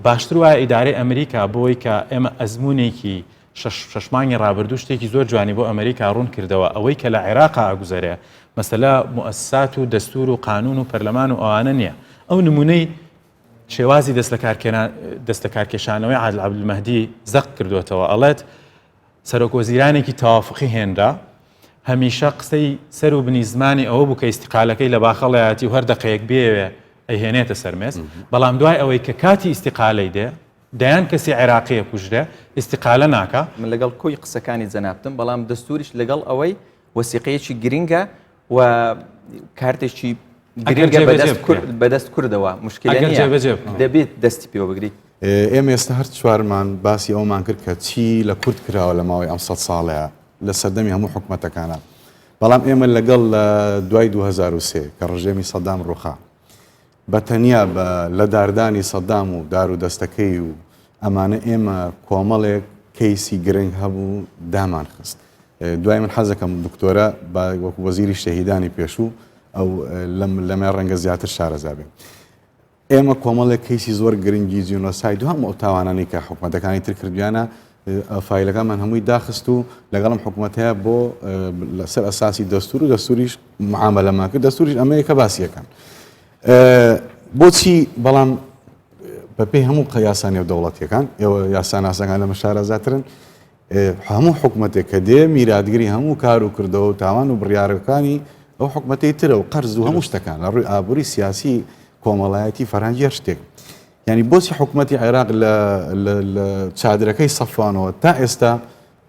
S2: باشتر وایە ئیدارەی ئەمریکا بۆی کە ئێمە ئەزمونێکی شەشمانگی ڕابردوو شتێکی زۆر جوانی بۆ ئەمریکا ڕوون کردەوە ئەوەی کە لە عێراقا ئاگوزارێ مەسەلا مؤسسات و دەستور و قانون و پەرلەمان و ئەوانە نییە ئەو نمونەی شێوازی دەست لە کارکێشانەوەی عادل عەبدولمەهدی زەق کردوێتەوە ئەڵێت سەرۆکوەزیرانێکی تەوافقی هێنرا هەمیشە قسەی سەر و بنی زمانی ئەوە بوو کە ئیستیقالەکەی لە باخەڵایەتی و هەر دەقەیەک بێوێ ئەیهێنێتە سەرمێز بەڵام دوای ئەوەی کە کاتی ئیستیقالەی دێ دەیان کەسی عێراقیە کوژرێ ئیستیقالە ناکە
S5: من لەگەڵ کۆی قسەکانی جەنابتم بەڵام دەستوریش لەگەڵ ئەوەی وەسیقەیەکی گرینگە و کارتێکی گرینگە بەدەست کوردەوە مشکلە دەبێت دەستی پێوە بگریت
S3: ئێمە ئێستا هەر چوارمان باسی ئەومان کرد کە چی لە کورد کراوە لە ماوەی ئەم 100 ساڵەیە لە سەردەمی هەموو حکومەتەکانە بەڵام ئێمە لەگەڵ دوای 2023 کە ڕژێمی سەدام ڕووخا بەتەنیا لە داردانی سەدام و دار و دەستەکەی و ئەمانە ئێمە کۆمەڵێک کەیسی گرنگ هەبوو دامان خست دوای من حەزەکەم دکتۆرە وەکو وەزیری شەهیدانی پێشوو ئەو لەمێ ڕەنگە زیاتر شارەزا بێ ئێمە کۆمەڵێک کەیسی زۆر گرنگی جینۆساید و هەموو ئەو تاوانانی کە حکوومەتەکانی تر کردیانە فایلەکانمان هەمووی داخست و لەگەڵم حکوومەتەیە بۆ لەسەر ئەساسی دەستور و دەستوریش معاملەمان کرد دەستوریش ئەمەیەکە باسیەکەن بۆچی بەڵام بەپێی هەموو یاسا نێودەوڵەتیەکان ئێوە یاسا ناسەکان لەمە شارەزاترن هەموو حکوومەتێک کە دێ میراتگیری هەموو کار و کردەوە و تاوان و بڕیارەکانی ئەو حکوومەتەی ترە و قەرز و هەموو شتەکان لە ڕووی ئابووری سیاسی کۆمەڵایەتی فەرهەنگی هەر شتێک یعنی بۆچی حکوومەتی عێراق لە چادرەکەی سەفوانەوە تا ئێستا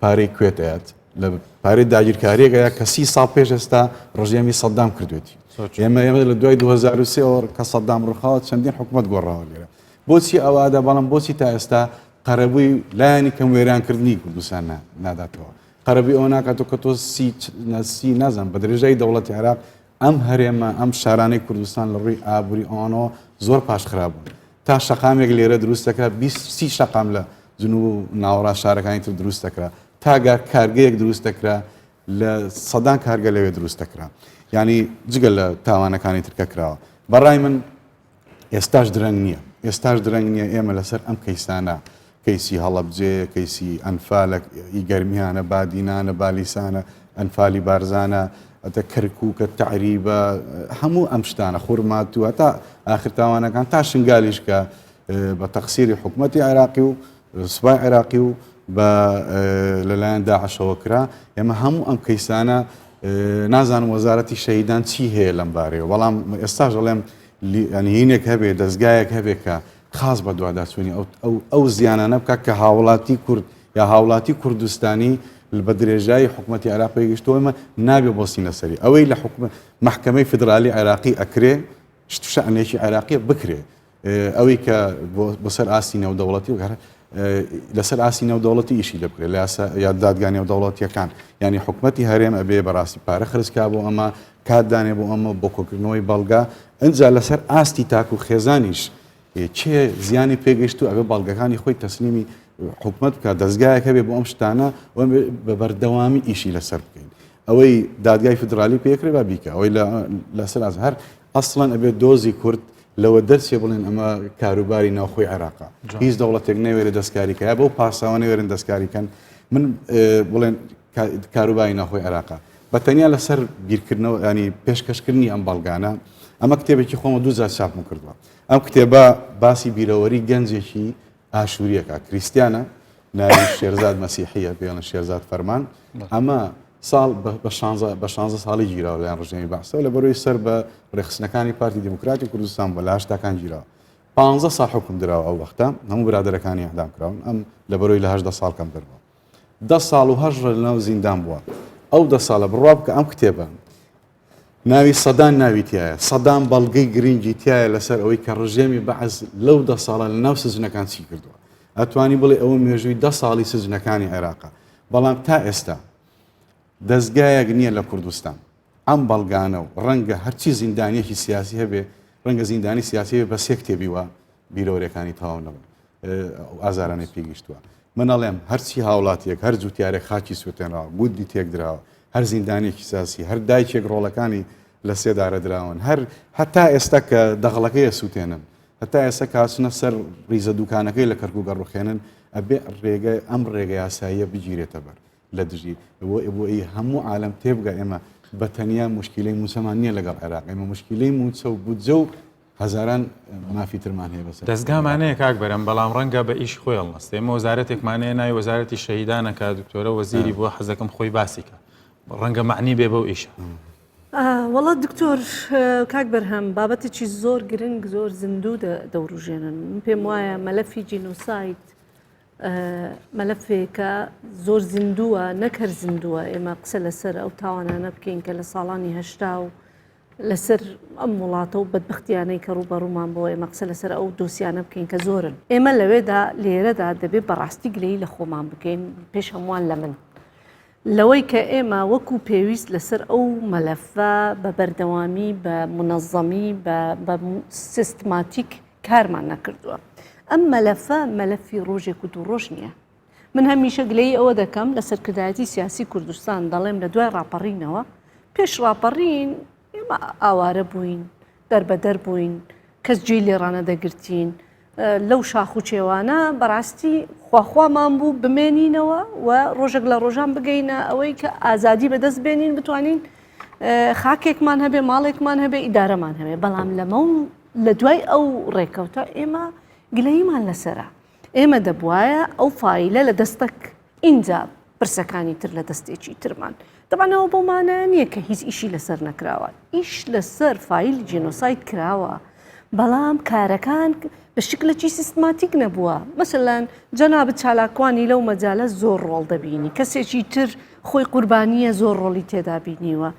S3: پارەی کوێتەیەت لە پارەی داگیرکاریەکەیە کە 30 ساڵ پێش ئێستا ڕژێمی سەدام کردوێتی ئێمە لە دوای 2023 کە سەدام ڕووخاوە چەندین حکوومەت گۆڕاوە لێرە بۆچی ئەوادە بەڵام بۆچی تا ئێستا قەرەبووی لایەنی کەم وێرانکردنی کوردستان ناداتەوە قەرەبووی ئەوە ناکاتەوە کە تۆ سی نازان بە درێژای دەوڵەتی عێراق ئەم هەرێمە ئەم شارانەی کوردستان لە ڕووی ئابووری ئەوانەوە زۆر پاشخراب بوون تا شەقامێک لێرە دروستەکە 20 شەقام لە جنوب و ناوەڕاست شارەکانی تر دروستەکرا تا کارگەیەک دروستەکرا لە سەدان کارگە لەوێ دروستەکرا ینی جگە لە تاوانەکانی ترکە کراوە بەڕای من ئێستاش درەنگ نییە ئێستاش درەنگ نییە ئێمە لەسەر ئەم کەیسانە کەیسی هەڵەبجێ کەیسی ئەنفالە ئیگەرمیانە بادینانە بالیسانە ئەنفالی بارزانە ئەتە کەرکووکە تعریبە هەموو ئەم شتانە خورمات و هەتا ئاخر تاوانەکان تا شنگالیش کە بە تەقسیری حکوومەتی عێراقی و سوپای عێراقی و بە لەلایەن داعشەوە کرا ئێمە هەموو ئەم کەیسانە نازانم وەزارەتی شەهیدان چی هەیە لەم بارەیە بەڵام ئێستاش دەڵێم هینێک هەبێ دەستگایەک هەبێ کە خاص بە دوواداچوونی ئەو زیانانە بکە کە هاوڵاتی کورد یا هاوڵاتی کوردستانی بە درێژایی حکوومەتی عێراقی گەشتەوەمە نابێ بۆ سینەسەری ئەوەی لە محکەمەی فدرالی عێراقی ئەکرێ شتشانێکی عێراقی بکرێ ئەوەی کە بەسەر ئاسی نێودەوڵەتی لەسەر ئاسی نێودەوڵەتی ئیشی لێ بکرێت یا دادگا نێودەوڵەتیەکان ینی حکوومەتی هەرێم ئەبێ بەڕاستی پارە خرجکا بۆ ئەمە کاتدانێ بۆ ئەمە بۆ کۆکردنەوەی بەڵگا ئەجا لەسەر ئاستی تاک و خێزانیش چێ زیانی پێگەشت و ئەبێ بەڵگەکانی خۆی تەسلیمی حکوومەت بکە دەستگایەک هەبێ بۆ ئەم شتانە بە بەردەوامی ئیشی لەسەر بکەین ئەوەی دادگای فدرالی پێکرێ با بیکە ئەوەی لەسەر هەر ئەسڵەن ئەبێ دۆزی کورد لەوە دەرچێ بڵێن ئەمە کاروباری ناوخۆی عێراقا هیچ دەوڵەتێک نەوێرە دەستکاریکە بەو پاساوە نەوێرن دەستکاریکەن من بڵێن کاروباری ناوخۆی عێراقا بەتەنیا لەسەر بیرکردنەوە ینی پێشکەشکردنی ئەم بەڵگانە ئەمە کتێبێکی خۆمە دووجار چاپم کردووە ئەم کتێبە باسی بیرەوەری گەنجێکی ئاشوریەکە کریسیانە ناوی شێرزاد مەسیحیە پێڵن شێرزاد فەرمان ئەمە ساڵ بە 16 ساڵی گیراوە لەیان ڕژێمی بەحسەوە لە بەرۆی سەر بە ڕێخستنەکانی پارتی دموکراتی کوردستان بە لە هەشتاکان گیراوە 15 ساڵ حکم دراوە ئەو وەختە هەموو برادەرەکانی ئەعدام کراون ئەم لە بەرۆی لە 18 ساڵ کەم دەربووە 10 ساڵ و 8 لەناو زیندان بووە ئەو 10 ساڵە بڕوا بکە ئەم کتێبە ناوی سەدان ناوی تایە سەدان بەڵگەی گرنگی تایە لەسەر ئەوەی کە ڕژێمی بەعز لەو 10 ساڵە لە ناو سزنەکان چی کردووە ئەتوانی بڵێ ئەوە مێژووی 10 ساڵی سزنەکانی عێراقا بەڵام تا ئێستا دەستگایەک نییە لە کوردستان ئەم بەڵگانە و ڕەنگە هەرچی زیندانیەکی سیاسی هەبێ ڕەنگە زیندانی سیاسی هەبێ بە سێ کتێبیوە بیرۆرەکانی تەواو نەبن ئازارانەی پێگەشتووە من ئەڵێم هەرچی هاوڵاتیەک هەر جوتیارێک خاکی سوێتێنراوە گودی تێک درراوە هەر زیندانێکی سیاسی هەر دایکێک ڕۆڵەکانی لە سێدارە دراون هەر هەتا ئێستا کە دەغڵەکەی سووتێنن هەتا ئێستا کاسنە سەر ریزە دوکانەکەی لە کەرکوو گەڕوخێنن ئەبێ ڕێگە ئەم ڕێگە یاساییە بگیرێتە بەر لە دژی بۆ ئەی هەموو عالم تێبگە ئێمە بە تەنیا مشکلەی موسەمان نییە لەگەڵ عێراق ئێمە مشکلەی موچە و بودجە و هەزاران مافی ترمان هەیە بەسەر
S2: دەستگامانەیە کاک بەرەم بەڵام ڕەنگە بە ئیش خۆی هەڵنەستێ ئێمە وەزارەتێکمانەیە ناوی وەزارەتی شەهیدانەکە دکتۆرە وەزیری بۆ حەزەکەم خۆی باسیکە ڕەنگە معنی بێ بەو ئیشە
S4: وڵات دکتۆر کاک بەرهەم بابەتێکی زۆر گرنگ زۆر زیندوو دەوروژێنن پێم وایە مەلەفی جینۆساید مەلەفێکە زۆر زیندووە نەکەر زیندووە ئێمە قسە لەسەر ئەو تاوانانە بکەین کە لە ساڵانی هەشتا و لەسەر ئەم وڵاتە و بەدبختیانەی کە ڕوبەڕوومان بۆ ئێمە قسە لەسەر ئەو دۆسیانە بکەین کە زۆرن ئێمە لەوێدا لێرەدا دەبێت بەڕاستی گلەی لە خۆمان بکەین پێش هەمووان لە من لەوەی کە ئێمە وەکو پێویست لەسەر ئەو مەلەفە بە بەردەوامی بە منەظەمی بە سیستماتیک کارمان نەکردووە ئەم مەلەفە مەلەفی ڕۆژێک و دوو ڕۆژ نییە من هەمیشە گلەی ئەوە دەکەم لە سەرکردایەتی سیاسی کوردستان دەڵێم لە دوای ڕاپەڕینەوە پێش ڕاپەڕین ئێمە ئاوارە بووین دەربەدەر بووین کەس جێ لێرانە دەگرتین لەو شاخ و چێوانە بەڕاستی خواخوامان بوو بمێنینەوە و ڕۆژێک لە ڕۆژان بگەینە ئەوەی کە ئازادی بەدەست بێنین بتوانین خاکێکمان هەبێ ماڵێکمان هەبێ ئیدارەمان هەبێ بەڵام لەمە لە دوای ئەو ڕێکەوتە ئێمە گلەیمان لەسرە ئێمە دەبواە ئەو فایلە لە دەستەک اینجا پرسەکانی تر لە دەستێکی ترمان دەبانەوە بۆمانە نییە کە هیچ ئیشی لەسەر نەکراوە ئیش لەسەر فایل جینۆساید کراوە بەڵام کارەکان بە شکلێکی سیستماتیک نەبووە مەسەلەن جەنابەت چالاکوانی لەو مەجالە زۆر ڕۆڵ دەبینی کەسێکی تر خۆی قوربانیە زۆر ڕۆڵی تێدا بینیوە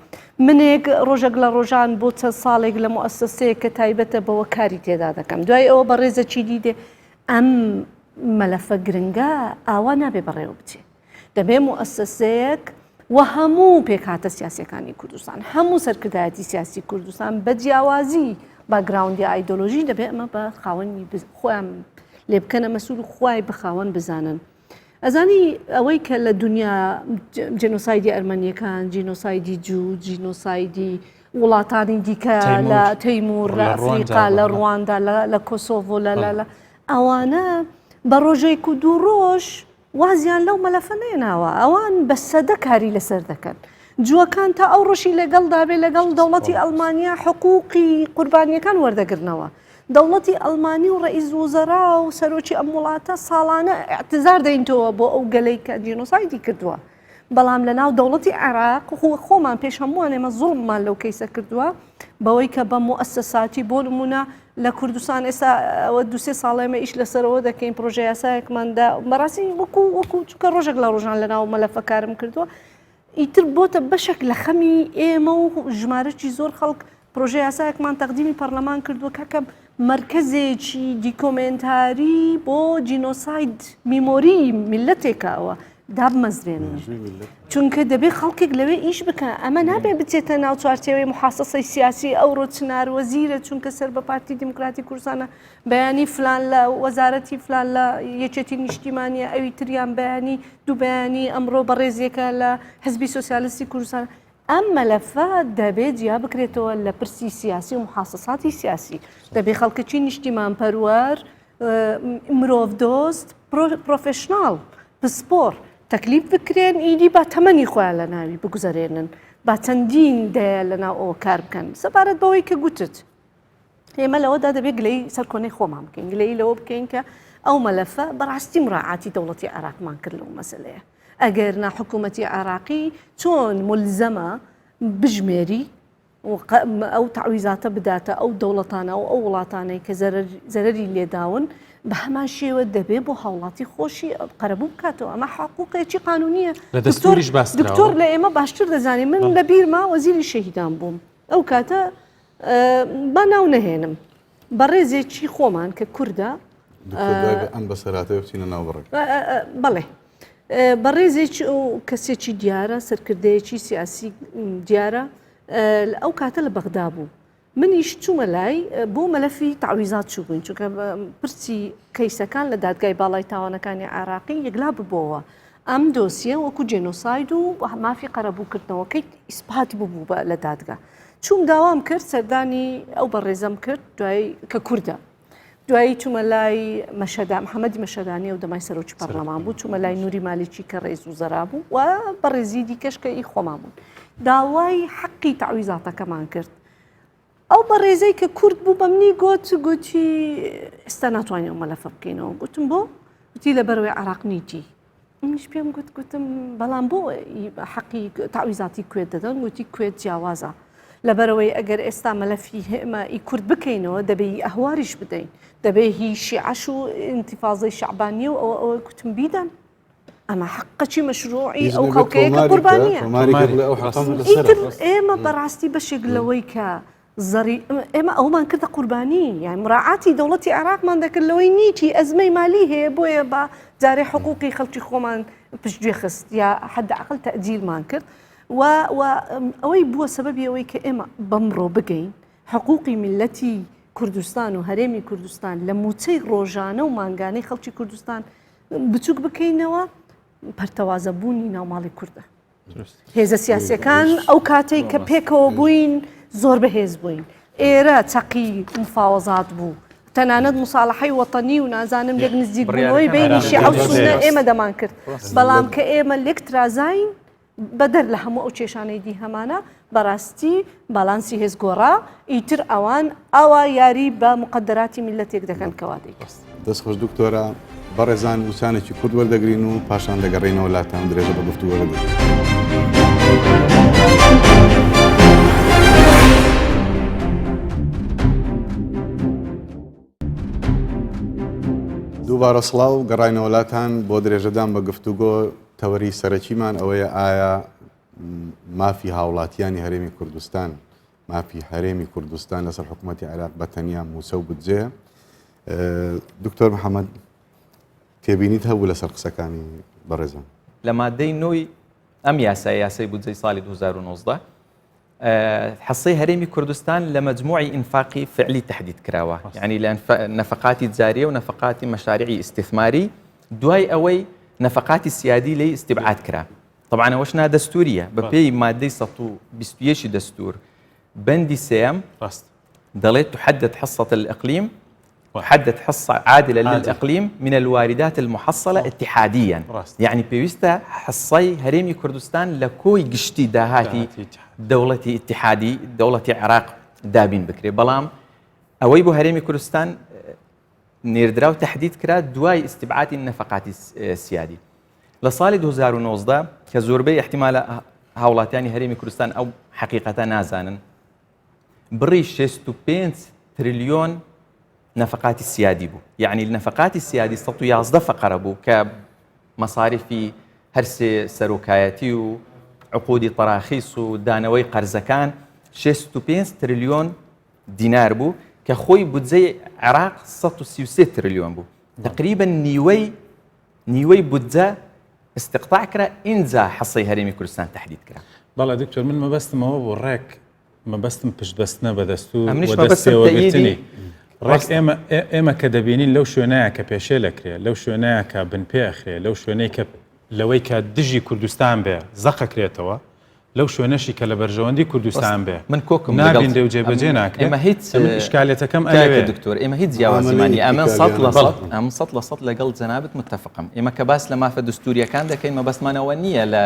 S4: منێک ڕۆژێک لە ڕۆژان بۆ چەند ساڵێک لە مؤسسەیەک کە تایبەتە بەوە کاری تێدا دەکەم دوای ئەوە بە ڕێزەکی دیدێ ئەم مەلەفە گرنگە ئاوا نابێ بەڕێوە بچێت دەبێ مؤسسەیەک و هەموو پێکهاتە سیاسەکانی کوردستان هەموو سەرکردایەتی سیاسی کوردستان بە جیاوازی باگراوندی ئایدۆلۆژی دەبێت ئەمە بە خاوەنی خۆیان لێ بکەنە مەسوول خوای بە خاوەن بزانن ئەزانی ئەوەی کە لە دنیا جێنۆسایدی ئەرمەنیەکان جینۆسایدی جوود جینۆسایدی وڵاتانی دیکە لە تەیمور لە ئەفریقا لە ڕواندا لە کۆسۆڤۆ لە ئەوانە بە ڕۆژێک و دوو ڕۆژ وازیان لەو مەلەفە نێناوە ئەوان بە سەدە کاری لەسەر دەکەن جووەکان تا ئەو ڕۆژی لەگەڵ دابێ لەگەڵ دەوڵەتی ئەڵمانیا حقوقی قوربانیەکان وەردەگرنەوە دەوڵەتی ئەڵمانی و ڕئیس وزەرا و سەرۆکی ئەم وڵاتە ساڵانە اعتزار دەینتەوە بۆ ئەو گەلەی کە جینۆسایدی کردووە بەڵام لە ناو دەوڵەتی عێراق خۆمان پێش هەمووان ئێمە زوڵممان لەو کەیسە کردووە بەوەی کە بە مؤسساتی بۆ نمونە لە کوردستان ئێستا ئەوە دوسێ ساڵێمە ئیش لەسەرەوە دەکەین پرۆژه یاسایەکماندا بەڕاستی وەکو چونکە ڕۆژێک لە ڕۆژان لە ناو مەلەفە کارم کردووە ئیتر بۆتە بەشێک لە خەمی ئێمە و ژمارەی زۆر خەڵک پرۆژه یاسایەکمان تەقدیمی پەرلەمان کردووە کاکە مرکزێکی دیکۆمنتاری بۆ جینۆساید میمۆری میلەتێکەوە دابمەزرێنن چونکە دەبێت خەڵکێک لەوێ ئیش بکە ئەمە نابێ بچێتە ناو چوارچێوەی محاسەسەی سیاسی ئەوڕۆ چنار وەزیرە چونکە سەر بە پارتی دیموکراتی کوردستانە بەیانی فلان لە وەزارەتی فلان لە یەکێتی نیشتیمانیە ئەوی تریان بەیانی دوو بەیانی ئەمڕۆ بەڕێزیەکە لە حزبی سۆسیالیستی کوردستان ئەم مەلەفە دەبێت جیا بکرێتەوە لە پرسی سیاسی و محاسەساتی سیاسی دەبێت خەڵکەکی نیشتیمان پەروەر مرۆڤ دۆست پرۆفێشناڵ پسپۆر تەکلیف بکرێن ئیدی با تەمەنی خۆیان لە ناوی بگوزارێنن با چەندین دەیە لە ناو ئەوە کار بکەن سەبارەت بەوەی کە گوتت ئێمە لەوەدا دەبێت گلەی سەرکۆنەی خۆمان بکەین گلەی لەوە بکەین کە ئەو مەلەفە بەڕاستی مراعاتی دەوڵەتی عێراقمان کرد لەو مەسەلەیە ئەگەر حکوومەتی عێراقی چۆن ملزەمە بژمێری ئەو تعویزاتە بداتە ئەو دەوڵەتانە و ئەو وڵاتانەی کە زەرەری لێداون بە هەمان شێوە دەبێت بۆ هاوڵاتی خۆشی قەرەبوو بکاتەوە ئەمە حقوقێکی قانونیە دکتۆر لە ئێمە باشتر دەزانێت من لە بیرما وەزیری شەهیدان بووم ئەو کاتە با ناو نەهێنم بە ڕێزێکی خۆمان کە کووردە
S3: ئەم بەسەراتەوە بچینە ناوبڕێک
S4: بەڵێ بە ڕێزێکی و کەسێکی دیارە سەرکردەیەکی سیاسی دیارە ئەو کاتە لە بەغدا بوو منیش چوومە لای بۆ مەلەفی تعویزات چوو بووین چونکە پرسی کەیسەکان لە دادگای باڵای تاوانەکانی عێراقی یەکلا ببەوە ئەم دۆسیە وەکو جێنۆساید و مافی قەرەبووکردنەوەکەی ئیسپات ببوو بە لە دادگا چوم داوام کرد سەردانی ئەو بەڕێزەم کرد دوای کە کووردە دوایی چوومە لای محەممەدی مەشەدانی و دەمای سەرۆکی پەرلەمان بوو چوومە لای نووری مالیکی کە ڕێز وزەرا بوو و بەڕێزی دیکەشکە ئی خۆمان بوون داوای حەقی تعویزاتەکەمان کرد ئەو بە ڕێزەی کە کورد بوو بە منی گوتی ئێستا ناتوانین ئەو مەلەفە بکەینەوە گوتم بۆ گوتی لە بەرەوەی عێراق نیتی منیش پێم گوتم بەڵام بۆ حەقی تعویزاتی کوێت دەدەن گوتی کوێت جیاوازە لەبەرەوەی ئەگەر ئێستا مەلەفی هێمە ئی کورد بکەینەوە دەبێت ئەهواریش بدەین دەبێت هی شیعەش و ئینتیفاضەی شەعبانیە و ئەوە گوتم بیدەن ئەمە حقەکی مەشروعی ئەو خەڵکەیە کە قوربانیە ئێمە بەڕاستی بەشێک لەوەی کە ئێمە ئەومان کردە قوربانی یان مراعاتی دەوڵەتی عێراقمان دەکرد لەوەی نیتی ئەزمەی مالی هەیە بۆیە بە جارێ حقوقی خەڵکی خۆمان پشتگوێ خست یا حداقل تەعجیلمان کرد و ئەوەی بووە سەبەبی ئەوەی کە ئێمە بەمڕۆ بگەین حقوقی میلەتی کوردستان و هەرێمی کوردستان لە موچەی ڕۆژانە و مانگانەی خەڵکی کوردستان بچووک بکەینەوە پەرتەوازەبوونی ناوماڵی کووردە هێزە سیاسیەکان ئەو کاتەی کە پێکەوە بووین زۆر بەهێز بووین ئێرە چەقی مفاوەزات بوو تەنانەت مساڵحەی وەتەنی و نازانم لێک نزیک بوونەوەی بینی شیعە و سونە ئێمە دەمان کرد بەڵام کە ئێمە لێک ترازاین بەدەر لە هەموو ئەو کێشانەی دی هەمانە بەڕاستی باڵانسی هێزگۆڕا ئیتر ئەوان ئەوە یاری بە مقدراتی میلەتێک دەکەن کەوا دەیکەست
S3: دەستخۆش دکتۆرە بەڕێزان وسانێکی کورد وەردەگرین و پاشان دەگەڕێنەوە لاتان درێژە بە گفتوگۆ دەگرین. دووبارە سڵاو گەڕاینەوە لاتان بۆ درێژەدان بە گفتوگۆ تەوەری سەرەکیمان ئەوەیە ئایا مافی هاوڵاتیانی هەرێمی کوردستان مافی هەرێمی کوردستان لەسەر حکوومەتی عێراق بە تەنیا موسە و بودجێ دکتۆر محەممەد تێبینیت هەبوو لەسەر قسەکانی بەڕێزم
S5: لە مادەی نوۆی ئەم یاسای بودجەی ساڵی 2019 حصەی هەرێمی کوردستان لە مجموعی ئینفاقی فعلی تحدید کراوە یعنی لە نەفقاتی جاریە و نەفقاتی مەشاریعی استثماری دوای ئەوەی نەفقاتی سیادی لێی استبعاد کرا طبعا ئەوەش نادەستوریە بە پێی مادەی 121 دەستور بەندی سێم دەڵێت تحدد حصة الإقليم وحدد حصة عادلة للإقليم من الواردات المحصلة اتحاديا يعني بيوستا حصي هريمي كردستان لكوي قشتي داهاتي دولتي اتحادي دولتي عراق دابين بكري بلام أويبو هريمي كردستان نيردراو تحديد كرا دواي استبعاد النفقات السيادي لصالي 2019 كزوربي احتمال هاولاتياني هريمي كردستان أو حقيقة نازانا بريش 65 تريليون نفقات السيادي بو يعني النفقات السيادي سطو يازده فقره بو كمصاريف هرسي سروكايتي وعقود تراخيص ودانوي قرزكان 65 تريليون دينار بو كخوي بودزي عراق 136 تريليون بو تقريبا نيوي بودزا استقطاع كرا انزا حصي هريمي كردستان تحديد كرا
S2: والله دكتور من ما بستم هو وراك ما بستم بش بستنا بدستو
S5: ودستي وقلتني
S2: ڕێک ئێمە کە دەبینین لەو شوێنەیە کە پێشێ لەکرێ لەو شوێنەیە کە بنپێخرێ لەو شوێنەی کە لەوەی کە دژی کوردستان بێ زەقەکرێتەوە لەو شوێنەشی کە لە بەرژەوەندی کوردستان بێ
S5: من کۆکم
S2: نابین دێ و جێبەجێ ناکرێت
S5: ئێمە هیچ
S2: شکالێتەکەم ئەوێ
S5: دکتۆر ئێمە هیچ جیاوازیمانی ئەمە 100% لەگەڵ جەنابەت متفقم ئێمە کە باس لە مافە دستوریەکان دەکەین مەبەستمانەوە نییە لە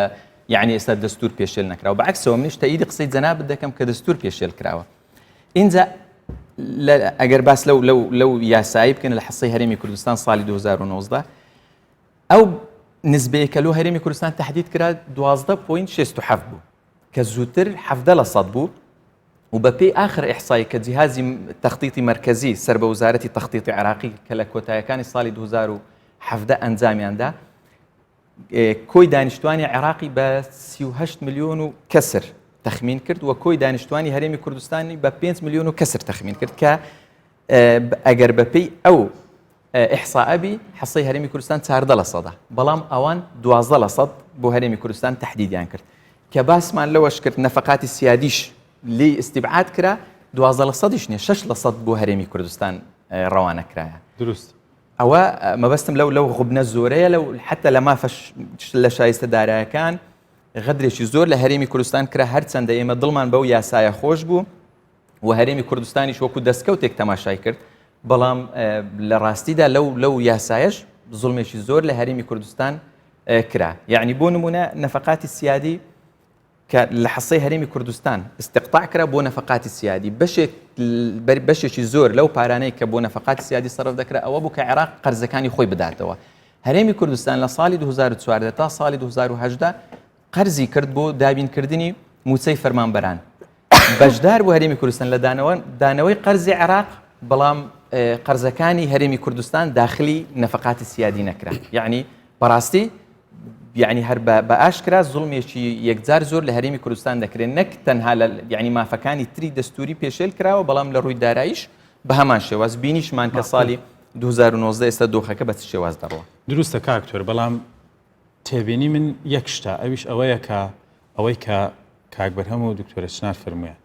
S5: یعنی ئێستا دەستور پێشێل نەکراوە بەعکسەوە منیش تەئیدی قسەی جەنابەت دەکەم کە دەستور پێشێل کراوە اینجا ئەگەر باس لەو یاسایی بکەن لە حصەی هەرێمی کوردستان ساڵی 2019 ئەو نسبەیە کە لەو هەرێمی کوردستان تحدید کرا 12.67 بوو کە زووتر 17% بوو و بەپێی آخر ئیحسایی کە جیهازی تەخطیطی مرکزی سەر بە وزارەتی تەخطیطی عراقی کە لە کۆتاییەکانی ساڵی 2017 ئەنجامیاندا کۆی دانیشتوانی عراقی بە 38 ملیۆن و کەسر تخمین کرد و کۆی دانیشتوانی هەرێمی کوردستانی بە 5 ملیۆن و کەسر تخمین کرد کە ئەگەر بەپێی ئەو ئیحسائەبی حصەی هەرێمی کوردستان 14% بەڵام ئەوان 12% بۆ هەرێمی کوردستان تحدیدیان کرد کە باسمان لەوەش کرد نەفقاتی سیادیش لێ استبعاد کرا 12%ش نیە 6% بۆ هەرێمی کوردستان ڕەوانە کرایە
S2: دروست
S5: ئەوە مەبەستم لەو غوبنە زۆرەیە لەو حتى لە مافەش لە شایستە دارایەکان غەدرێکی زۆر لە هەرێمی کوردستان کرا هەرچەندە ئێمە دڵمان بەو یاسایە خۆش بوو و هەرێمی کوردستانیش وەکو دەستکەوتێک تەماشای کرد بەڵام لە ڕاستیدا لەو یاسایەش زوڵمێکی زۆر لە هەرێمی کوردستان کرا یعنی بۆ نمونە نەفقاتی سیادی کە لە حصەی هەرێمی کوردستان استقطاع کرا بۆ نەفقاتی سیادی بەشێکی زۆر لەو پارانەی کە بۆ نەفقاتی سیادی سەرف دەکرا ئەوە بوو کە عێراق قەرزەکانی خۆی بداتەوە هەرێمی کوردستان لە ساڵی 2014 تا ساڵی 2018 قەرزی کرد بۆ دابینکردنی موچەی فەرمانبەران بەشدار بۆ هەرێمی کوردستان لە دانەوەی قەرزی عێراق بەڵام قەرزەکانی هەرێمی کوردستان داخلی نەفقاتی سیادی نەکرا یعنی بەڕاستی یعنی هەر بە ئاشکرا زوڵمێکی یەکجار زۆر لە هەرێمی کوردستان دەکرێت نەک تەنها یعنی مافەکانی تری دەستوری پێشێل کراوە بەڵام لە ڕووی داراییش بە هەمان شێواز بینیشمان کە ساڵی 2019 ئێستا دۆخەکە بە شێواز دەڕەوە
S2: دروستە کاکتۆر بەڵام تێبینی من یەک شتە ئەویش ئەوەیە کە ئەوەی کە کاکبەر هەموو دکتۆرە چنار فەرموویە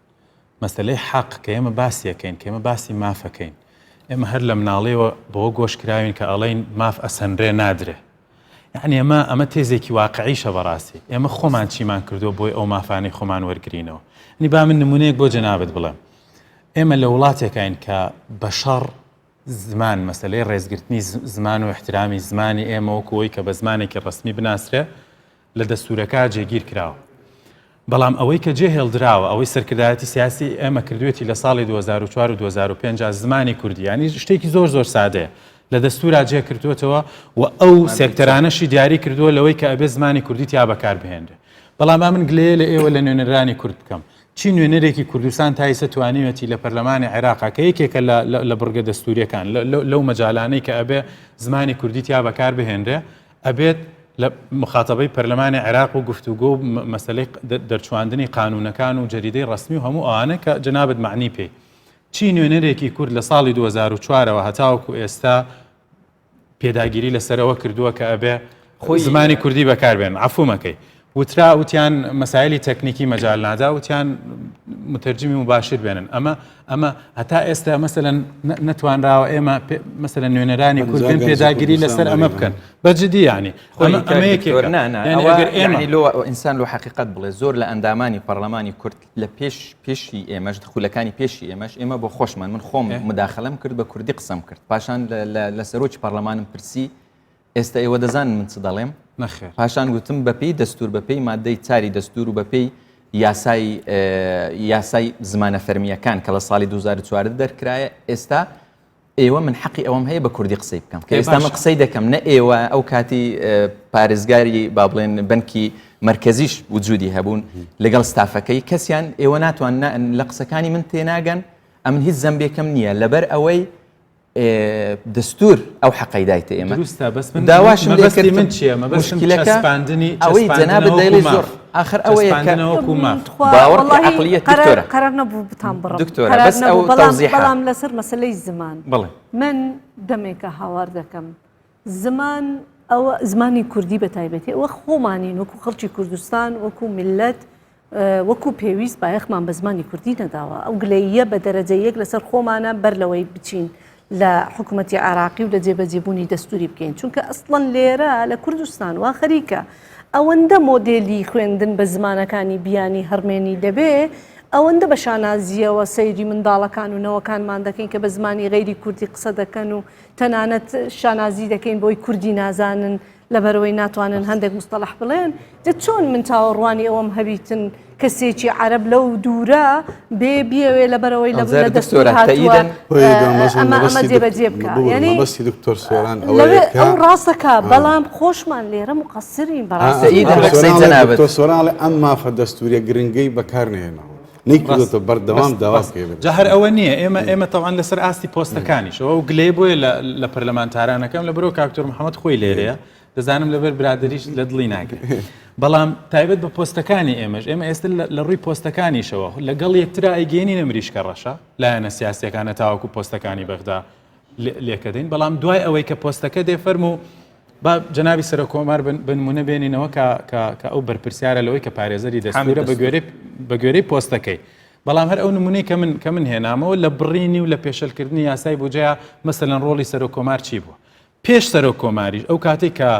S2: مەسەلەی حەق کە ئێمە باسیەکەین کە ئێمە باسی مافەکەین ئێمە هەر لە مناڵەوە بۆ گۆشکراوین کە ئەڵێن ماف ئەسەنرێ نادرێ یعنی ئەمە تێزێکی واقعیشە بەڕاستی ئێمە خۆمان چیمان کردو بۆی ئەو مافانەی خۆمان وەرگرینەوە نی با من نمونەیەک بۆ جەنابەت بڵێم ئێمە لە وڵاتێکین کە بەشەڕ زمان مەسلەی ڕێزگرتنی زمان و احترامی زمانی ئێمە وەکوەوەی کە بە زمانێکی ڕسمی بناسرێ لە دەستورەکە جێگیر کراوە. بەڵام ئەوەی کە جێهێڵدراوە ئەوەی سەرکردایەتی سیاسی ئێمە کردوێتی لە ساڵی 2004 و 2005 زمانی کوردی ینی شتێکی زۆر زۆر سادەیە لە دەستورا جێ کردوێتەوە و ئەو سێکتەرانەشی دیاری کردووە لەوەی کە ئەبێ زمانی کوردی تا بەکار بهێنرێ. بەڵام من گلەیە لە ئێوە لە نوێنەرانی کورد بکەم چی نوێنەرێکی کوردستان تایسە توانیوەتی لە پەرلەمانی عێراقا کە یەکێکە لە بڕگە دەستوریەکان لەو مەجالانەی کە ئەبێ زمانی کوردی تا بەکار بهێنرێ ئەبێت لە مخاتبەی پەرلەمانی عێراق و گفتوگۆ و مەسەلەی دەرچواندنی قانونەکان و جەریدەی ڕسمی و هەموو ئەوانە کە جەنابەت معنی پێی چی نوێنەرێکی کورد لە ساڵی 2004ەوە هەتاوەکو ئێستا پێداگیری لەسەرەوە کردووە کە ئەبێ خۆی زمانی کوردی بەکاربێن عفومەکەی وترا وتیان مەسایلی تەکنیکی مەجال نادا وتیان مترجمی مباشر بێنن ئەمە هەتا ئێستا مەسەلەن نەتوانراوە ئێمە مەسەلەن نوێنەرانی کوردن پێداگیری لەسەر ئەمە بکەن بەجددی ینی
S5: ئێمە لۆ ئینسان لۆ حقیقت بڵێ زۆر لە ئەندامانی پەرلەمانی کورد لە پێشی ئێمەش دخولەکانی پێشی ئێمە بۆ خۆشمان من خۆم مداخەلەم کرد بە کوردی قسەم کرد پاشان لە سەرۆکی پەرلەمانم پرسی ئێستا ئێوە دەزان من چ دەڵێم پاشان گوتم بەپێی دەستور بەپێی مادەی چاری دەستور و بەپێی یاسای زمانە فەرمیەکان کە لە ساڵی 2004 دەرکرایە ئێستا ئێوە من حەقی ئەوەم هەیە بە کوردی قسەی بکەم کە ئێستا من قسەی دەکەم نە ئێوە ئەو کاتی پارێزگاری با بڵێن بنکی مرکزیش وجودی هەبوون لەگەڵ ستافەکەی کەسیان ئێوە ناتوان لە قسەکانی من تێناگەن ئەمن هیچ زەمبێکم نییە لەبەر ئەوەی دەستور ئەو حەقەی دایتە ئێمە داواشم لێکرد من چییە مشکلەکە ئەوەی جەنابەت دەیڵێ زۆر آخر ئەوەیە باوەڕ عەقلیەت دکتۆرە
S4: قەرار نەبوو بتان بڕم
S5: دکتۆرە بەس ئەو تەوزیحە
S4: بەڵام لەسەر مەسەلەی زمان من دەمێکە هاوار دەکەم زمان ئەوە زمانی کوردی بەتایبەتی ئەوە خۆمانین وەکو خەڵکی کوردستان وەکو میلەت وەکو پێویست بایەخمان بە زمانی کوردی نەداوە ئەو گلەیە بە دەرەجە یەک لەسەر خۆمانە بەر لەوەی بچین لە حکوومەتی عراقی و لە جێبەجێبوونی دەستوری بکەین چونکە ئەسڵەن لێرە لە کوردستان وا خەریکە ئەوەندە مۆدێلی خوێندن بە زمانەکانی بیانی هەرمێنی دەبێ ئەوەندە بە شانازیەوە سەیری منداڵەکان و نەوەکانمان دەکەین کە بە زمانی غەیری کوردی قسە دەکەن و تەنانەت شانازی دەکەین بۆی کوردی نازانن لەبەرەوەی ناتوانن هەندێک مستەڵح بڵێن چۆن من چاوەڕوانی ئەوەم هەبیتن کەسێکی عەرەب لەو دوورە بێ بیەوێ لەبەرەوەی لە دەستور هاتووە ئەمە جێبەجێ بکە یعنی ئەو ڕاستەکە بەڵام خۆشمان لێرە مقەسرین
S3: بەڕاستی سۆران ئەم مافە دەستوریە گرنگەی بەکارنێنەوە نیکردۆتە بەردەوام داواکەێت
S2: جا هەر ئەوە نییە ئێمە تەوان لەسەر ئاستی پۆستەکانیشەوە و گلێ بۆیە لە پەرلەمانتارانەکەم لە بەرۆ کاکتۆر محەممەد خۆی لێرەیە دەزانم لەبەر برادریش لە دڵی ناگرێت بەڵام تایبەت بە پۆستەکانی ئێمە ئێستا لە ڕووی پۆستەکانیشەوە لەگەڵ یەکترا ئەیگەێنینە مریشکە ڕەشە لایەنە سیاسیەکانە تاوەکو پۆستەکانی بەغدا لێکەدەین بەڵام دوای ئەوەی کە پۆستەکە دێ فەرموو با جنابی سەرۆکۆمار بنمونە بێنینەوە کە ئەو بەرپرسیارە لەوەی کە پارێزەری دەستورە بە گوێرەی پۆستەکەی بەڵام هەر ئەو نمونەی کە من هێنامەوە لە بڕینی و لە پێشەلکردنی یاسای بودجەیە مەسەلەن ڕۆڵی سەرۆکۆمار چی بووە پێش سەرۆکۆماریش ئەو کاتێک کە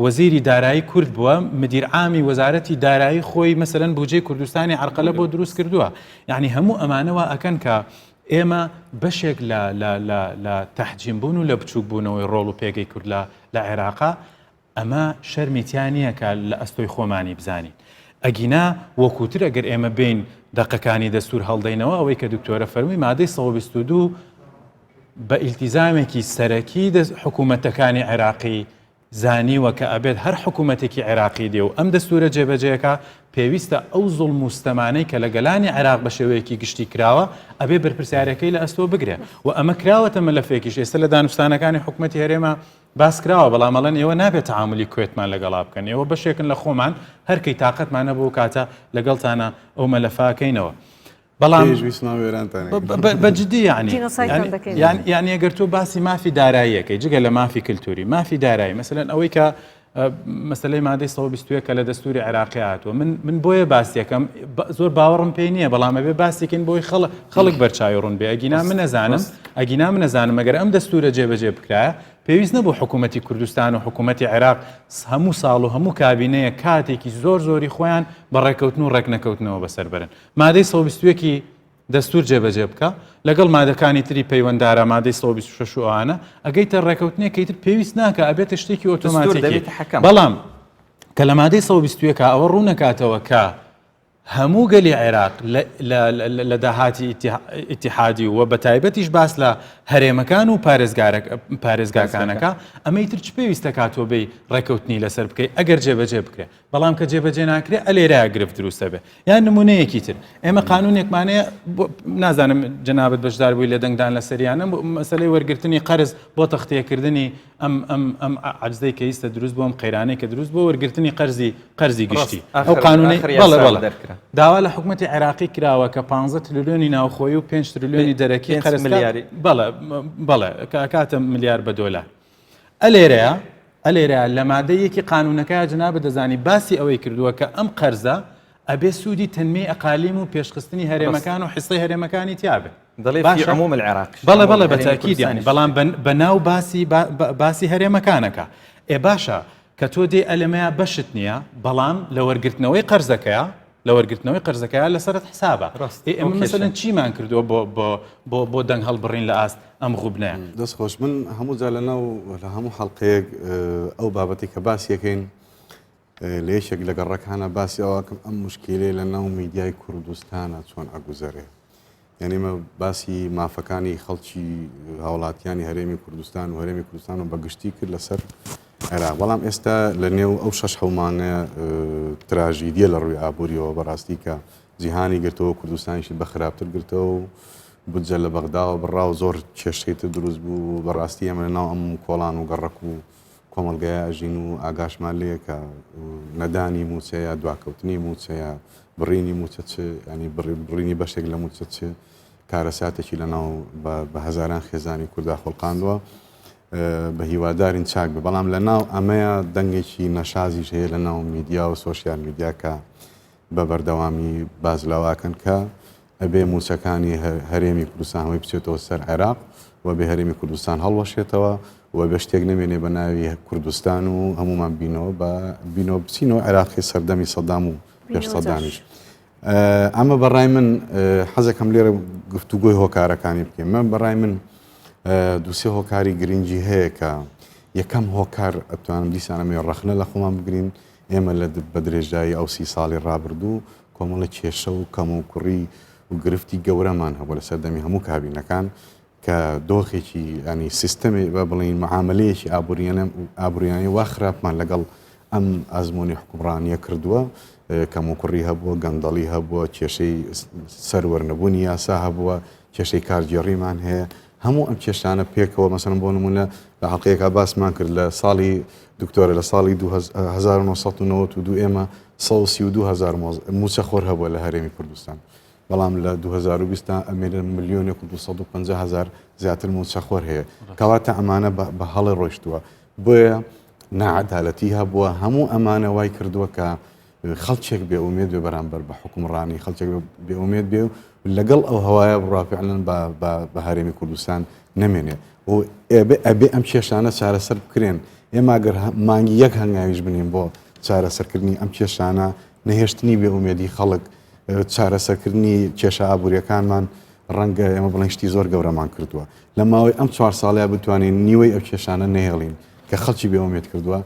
S2: وەزیری دارایی کورد بووە مدیر عامی وەزارەتی دارایی خۆی مەسەلەن بودجەی کوردستانی عەرقەلە بۆ دروست کردووە یعنی هەموو ئەمانەوە ئەکەن کە ئێمە بەشێک لە تەحجیمبوون و لە بچووکبوونەوەی ڕۆڵ و پێگەی کورد لە عێراقا ئەمە شەرمیتیانیە کە لە ئەستۆی خۆمانی بزانین ئەگینا وەکوتر ئەگەر ئێمە بین دەقەکانی دەستور هەڵدەینەوە ئەوەی کە دکتۆرە فەرمووی مادەی 122 بە ئیلتیزامێکی سەرەکی حکوومەتەکانی عێراقی زانیوە کە ئەبێت هەر حکوومەتێکی عێراقی دێ و ئەم دەستورە جێبەجێەکە پێویستە ئەو زوڵم و ستەمانەی کە لە گەلانی عێراق بە شێوەیەکی گشتی کراوە ئەبێ بەرپرسیارەکەی لە ئەستۆ بگرێ و ئەمە کراوەتە مەلەفێکیش ئێستا لە دانوستانەکانی حکوومەتی هەرێمە باس کراوە بەڵام ئەڵەن ئێوە نابێت تعاملی کوێتمان لەگەڵا بکەن ئێوە بەشێکن لە خۆمان هەرکەی تااقەتمان نەبوو کاتە لەگەڵتانە ئەو مەلەفاکەینەوە بەڵام بەجددی یعنی ئەگەر تۆ باسی مافی داراییەکەی جگە لە مافی کللتوری مافی دارایی مەسەلەن ئەوەی کە مەسلەی مادەی 122 کە لە دەستوری عێراقی هاتووە من بۆیە باسیەکەم زۆر باوەڕم پێی نییە بەڵام ئەبێ باسیکەین بۆی خەڵک بەرچاوی ڕوون بێ ئەگینا من نەزانم ئەگەر ئەم دەستورە جێبەجێ بکرایە پێویست نەبوو حکوومەتی کوردستان و حکوومەتی عێراق هەموو ساڵ و هەموو کابینەیە کاتێکی زۆری خۆیان بە ڕێکەوتن و ڕێک نەکەوتنەوە بەسەر بەرن مادەی 122 دەستور جێبەجێ بکە لەگەڵ مادەکانی تری پەیوەنددارە مادەی 126 ئەوانە ئەگەیتە ڕێکەوتنێکیتر پێویست ناکە ئەبێتە شتێکی ئۆتۆماتیکی بەڵام کە لە مادەی 121 ئەوە ڕوونەکاتەوە کە هەموو گەلی عێراق لە داهاتی ئیتیحادی و بە تایبەتیش باس لە هەرێمەکان و پارێزگاکانەکە ئەمەی تر چ پێویستە کاتۆ بێی ڕێکەوتنی لەسەر بکەیت ئەگەر جێبەجێ بکرێت بەڵام کە جێبەجێ ناکرێت ئەلێرەیە گرفت دروستە بێ یان نمونەیەکی تر ئێمە قانونێکمانەیە نازانم جەنابەت بەشدار بووی لە دەنگدان لە سەریانە مەسەلەی وەرگرتنی قەرز بۆ تەختەیەکردنی ئەم عەجزەی کە ئیستا دروست بووە ئەم قەیرانەی کە دروست بۆ وەرگرتنی قەرزی گشتی ئەو قانونی بەڵێ داوا لە حکوومەتی عێراقی کراوە کە 15 تریلیۆنی ناوخۆیی و 5 تریلیۆنی دەرەکی قەرز ملیاری بەڵێ کاتە ملیار بە دۆلار ئەلێرەیە لە مادەیەکی قانونەکە جنابە دەزانی باسی ئەوەی کردووە کە ئەم قەرزە ئەبێ سوودی تەنمەی ئەقالیم و پێشخستنی هەرێمەکان و حیسەی هەرێمەکانی تیابێ
S5: دەڵێ عموم العێراق
S2: بەڵێ بەتاکید یانی بەڵام بەناو باسی هەرێمەکانەکە باشە کە تۆ دێ ئەلەمەیە بەشت نییە بەڵام لە وەرگرتنەوەی قەرزەکەیە لەسەرت حسابە ئێمە مەسەلەن چیمان کردووە بۆ دەنگ هەڵبڕین لە ئاست ئەم غوبنەیە
S3: دەستخۆش من هەموو جا لە هەموو حەڵقەیەک ئەو بابەتی کە باسیەکەین لە یەکێک لە گەڕەکانە باسی ئەوکەم ئەم مشکلەی لە ناو میدیای کوردستانە چۆن ئەگوزارێ یعنی مە باسی مافەکانی خەڵکی هاوڵاتیانی هەرێمی کوردستان و هەرێمی کوردستان و بەگشتی کرد لەسەر عێراق بەڵام ئێستا لە نێو ئەو 6 حومانە تراژیدیە لە ڕووی ئابوووریەوە بەڕاستی کە جیهانی گرتەوە کوردستانیشی بە خراپتر گرتەوە و بجە لە بەغداوە بڕاو زۆر کێشەیتر دروست بوو بەڕاستی ئەمە لەناو ئەم کۆڵان و گەڕک و کۆمەلگایە ئەژین و ئاگاشمان لێ کە نەدانی موچەیە دواکەوتنی موچەیە بڕینی موچە چ ینی بڕینی بەشێک لە موچە چ کارەساتێکی لەناو بە هەزاران خێزانی کووردا خۆڵقاندووە بە هیوادارین چاک بە بەڵام لە ناو ئەمەیە دەنگێکی نەشازیش هەیە لە ناو میدیا و سۆشیال میدیاکە بە بەردەوامی بازلاواکەن کە ئەبێ موچەکانی هەرێمی کوردستان هەمووی بچێتەوە سەر عێراق و بێ هەرێمی کوردستان هەڵوەشێتەوە و بە شتێک نەمێنێ بە ناوی کوردستان و هەمومان بینەوە بچینەوە عێراقی سەردەمی سەدام و پێش سەدامیش ئەمە بەڕای من حەزەکەم لێرە گفتوگۆی هۆکارەکانی بکەم من بەڕای من دووسێ هۆکاری گرنگی هەیە کە یەکەم هۆکار ئەتوانم دیسانەمێ ڕەخنە لە خۆمان بگرین ئێمە لە بە درێژایی ئەو 30 ساڵی ڕابردوو کۆمەڵە کێشە و کەم و کوڕی و گرفتی گەورەمان هەبوو لە سەردەمی هەموو کابینەکان کە دۆخێکی ینی سیستەمی بە بڵین معاملەیەکی ئابووریانی وا خراپمان لەگەڵ ئەم ئازمۆنی حکومڕانیە کردووە کەم و کوڕی هەبووە گەندەڵی هەبووە کێشەی سەروەرنەبوونی یاسا هەبووە کێشەی کارگێڕیمان هەیە هەموو ئەم کێشانە پێکەوە مەسەن بۆ نمونە لە حەڵقەیەکە باسمان کرد لە ساڵی دکتۆرە لە ساڵی 1992 ئێمە 132,000 موچە خۆر هەبووە لە هەرێمی کوردستان بەڵام لە 2020 ئەمێرە 1,250,000 زیاتر موچە خۆر هەیە کەواتە ئەمانە بە هەڵی ڕۆیشتووە بۆیە نەعەدالەتی هەبووە هەموو ئەمانە وای کردووە کە خەڵکێک بێئومێد بێ بەرامبەر بە حکومڕانی خەڵکێک بێئومێد بێ و لەگەڵ ئەو هەوایە بڕافعلن بە هەرێمی کوردستان نەمێنێ و ئەبێ ئەم کێشانە چارەسەر بکرێن ئێمە گەر مانگی یەک هەنگاویش بنین بۆ چارەسەرکردنی ئەم کێشانە نەهێشتنی بێئومێدی خەڵک چارەسەرکردنی کێشە ئابوووریەکانمان ڕەنگە ئێمە بڵێنشتی زۆر گەورەمان کردووە لە ماوەی ئەم 4 ساڵەیە بتوانین نیوەی ئەو کێشانە نەهێڵین کە خەڵکی بێئومێد کردووە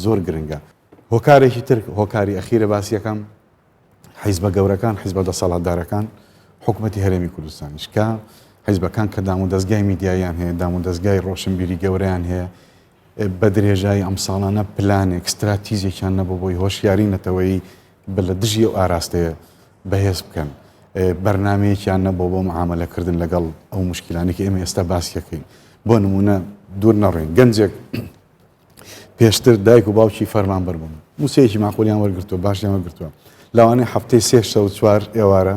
S3: زۆر گرنگە هۆکارێکی تر هۆکاری ئەخیرە باسیەکەم حیزبە گەورەکان حیزبە دەسەڵاتدارەکان حکوومەتی هەرێمی کوردستانیش کە حیزبەکان کە دام و دەستگای میدیایان هەیە دام و دەستگای ڕۆشنبیری گەورەیان هەیە بە درێژایی ئەم ساڵانە پلانێک استراتیزیێکیان نەبوو بۆی هۆشیاری نەتەوەی لە دژی و ئاراستەیە بەهێز بکەن بەرنامەیەکیان نەبوو بۆ معاملەکردن لەگەڵ ئەو مشکلانی کە ئێمە ئێستا باسیەکەین بۆ نمونە دوور نەڕێن گەنجێک پێشتر دایک و باوکی فەرمان بەربوون موسەیەکی ماقولیان وەرگرتووە باشیان وەرگرتووە لەوانەیە هەفتەی 3 و 4 ئێوارە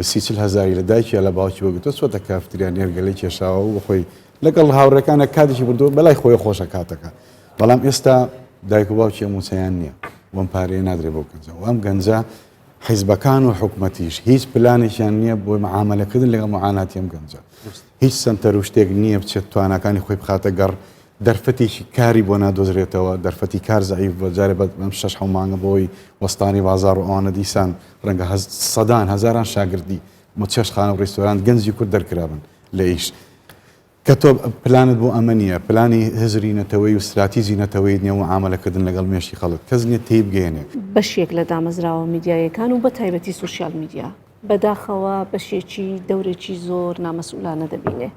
S3: 30,000 لە دایکی لە باوکی وەرگرتووە چۆتە کافتریان نێرگەلەی کێشاوە و خۆی لەگەڵ هاوڕەکانە کاتێکی بردووە بەلای خۆی خۆشە کاتەکە بەڵام ئێستا دایک و باوکی موسەیان نییە وەم پارەیە نادرێ بۆ گەنجە و ئەم گەنجە حیزبەکان و حکوومەتیش هیچ پلانێکیان نییە بۆ معاملەکردن لەگەڵ معاناتی ئەم گەنجە هیچ سنتەر و شتێک نییە بچێت توانەکانی خۆی بخاتە گەڕ دەرفەتێکی کاری بۆ نادۆزرێتەوە دەرفەتی کار زەعیف بە جارێ بەم 6 مانگە بۆی وەستانی بازار و ئەوانە دیسان ڕەنگە سەدان هەزاران شاگردی متشەشخانە و ڕێستۆران گەنجی کورد دەرکرابن لە ئیش کە تۆ پلانت بۆ ئەمەنیە پلانی هزری نەتەوەی و استراتیزی نەتەوەی نێو عاملەکردن لەگەڵ مێشتی خەڵک کەس نیە تێی بگەێنێ
S4: بەشێک لە دامەزراوە میدیایەکان و بە تایبەتی سوسیال میدیا بەداخەوە بەشێکی دەورێکی زۆر نامەسئولانە دەبینێ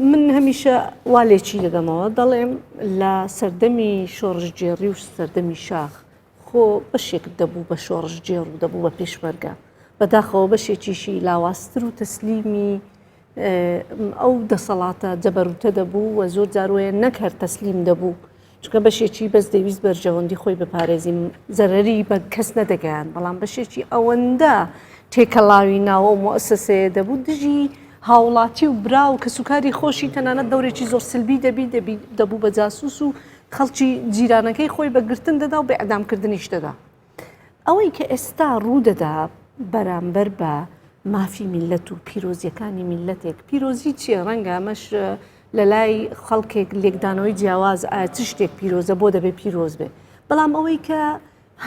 S4: من هەمیشە والێکی دەدەمەوە دەڵێم لە سەردەمی شۆڕژگێڕی و سەردەمی شاخ خۆ بەشێک دەبوو بە شۆڕژگێڕ و دەبوو بە پێشمەرگە بەداخەوە بەشێکیشی لاواستر و تەسلیمی ئەو دەسەڵاتە جەبەروتە دەبوو و زۆر جاروەیە نەک هەر تەسلیم دەبوو چونکە بەشێکی بەس دەویست بەرژەوەندی خۆی بپارێزیم زەرەری بە کەس نەدەگەیان بەڵام بەشێکی ئەوەندە تێکەڵاوی ناوە و مؤسسەیە دەبوو دژی هاوڵاتی و برا و کە سوکاری خۆشی تەنانەت دەورێکی زۆر سلبی دەبوو بە جاسوس و خەڵکی جیرانەکەی خۆی بەگرتن دەدا و بە ئەدامکردنیش دەدا ئەوەی کە ئێستا ڕوودەدا بەرامبەر بە مافی میلەت و پیرۆزیەکانی میلەتێک پیرۆزی چیە ڕەنگە ئەمەش لە لای خەڵکێک لێکدانەوەی جیاواز ئایا چ شتێک پیرۆزە بۆ دەبێت پیرۆز بێ بەڵام ئەوەی کە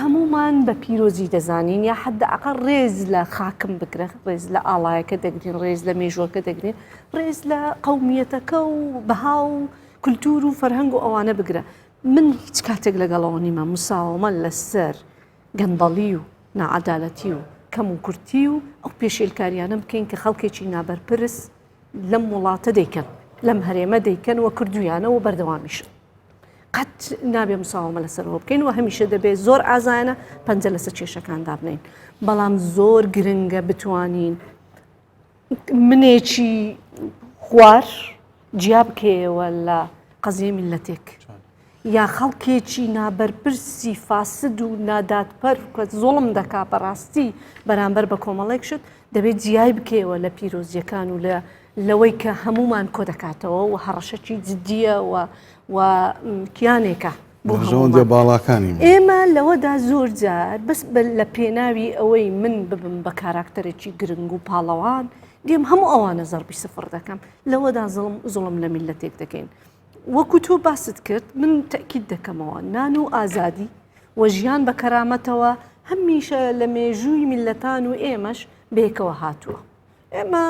S4: هەمومان بە پیرۆزی دەزانین یا حدەئاقل ڕێز لە خاکم بگرە ڕێز لە ئاڵایەکە دەگرین ڕێز لە مێژوەکە دەگرێت ڕێز لە قەومیەتەکە و بەها و کولتور و فەرهەنگ و ئەوانە بگرە من هیچ کاتێک لەگەڵەوە نیمە مساومە لەسەر گەندەڵی و نائەدالەتی و کەم و کورتی و ئەو پێشێلکاریانە بکەین کە خەڵکێکی نابەرپرس لەم وڵاتە دەیکەن لەم هەرێمە دەیکەن و کردویانەوە بەردەوامیشن قەت نابێ مساومە لەسەرەوە بکەین و هەمیشە دەبێت زۆر ئازانە پەنجە لەسەر کێشەکاندا بنین بەڵام زۆر گرنگە بتوانین منێکی خوار جیا بکەیەوە لە قەزیە میلەتێک یا خەڵکێکی نابەرپرسی فاسد و نادادپەر کە زۆڵم دەکا بەڕاستی بەرامبەر بە کۆمەڵێک شت دەبێت جیای بکەیەوە لە پیرۆزیەکان و لەوەی کە هەمومان کۆ دەکاتەوە و هەڕەشەکی جددیە و کیانێکە بۆ
S3: باڵاکانی
S4: ئێمە لەوەدا زۆر جار بەس لە پێناوی ئەوەی من ببم بە کاراکتەرێکی گرنگ و پاڵەوان دێم هەموو ئەوانە زەربی سفر دەکەم لەوەدا زوڵم لە میلەتێک دەکەین وەکو تۆ باست کرد من تەکید دەکەمەوە نان و ئازادی و ژیان بە کەرامەتەوە هەمیشە لە مێژووی میلەتان و ئێمەش بێکەوە هاتووە ئێمە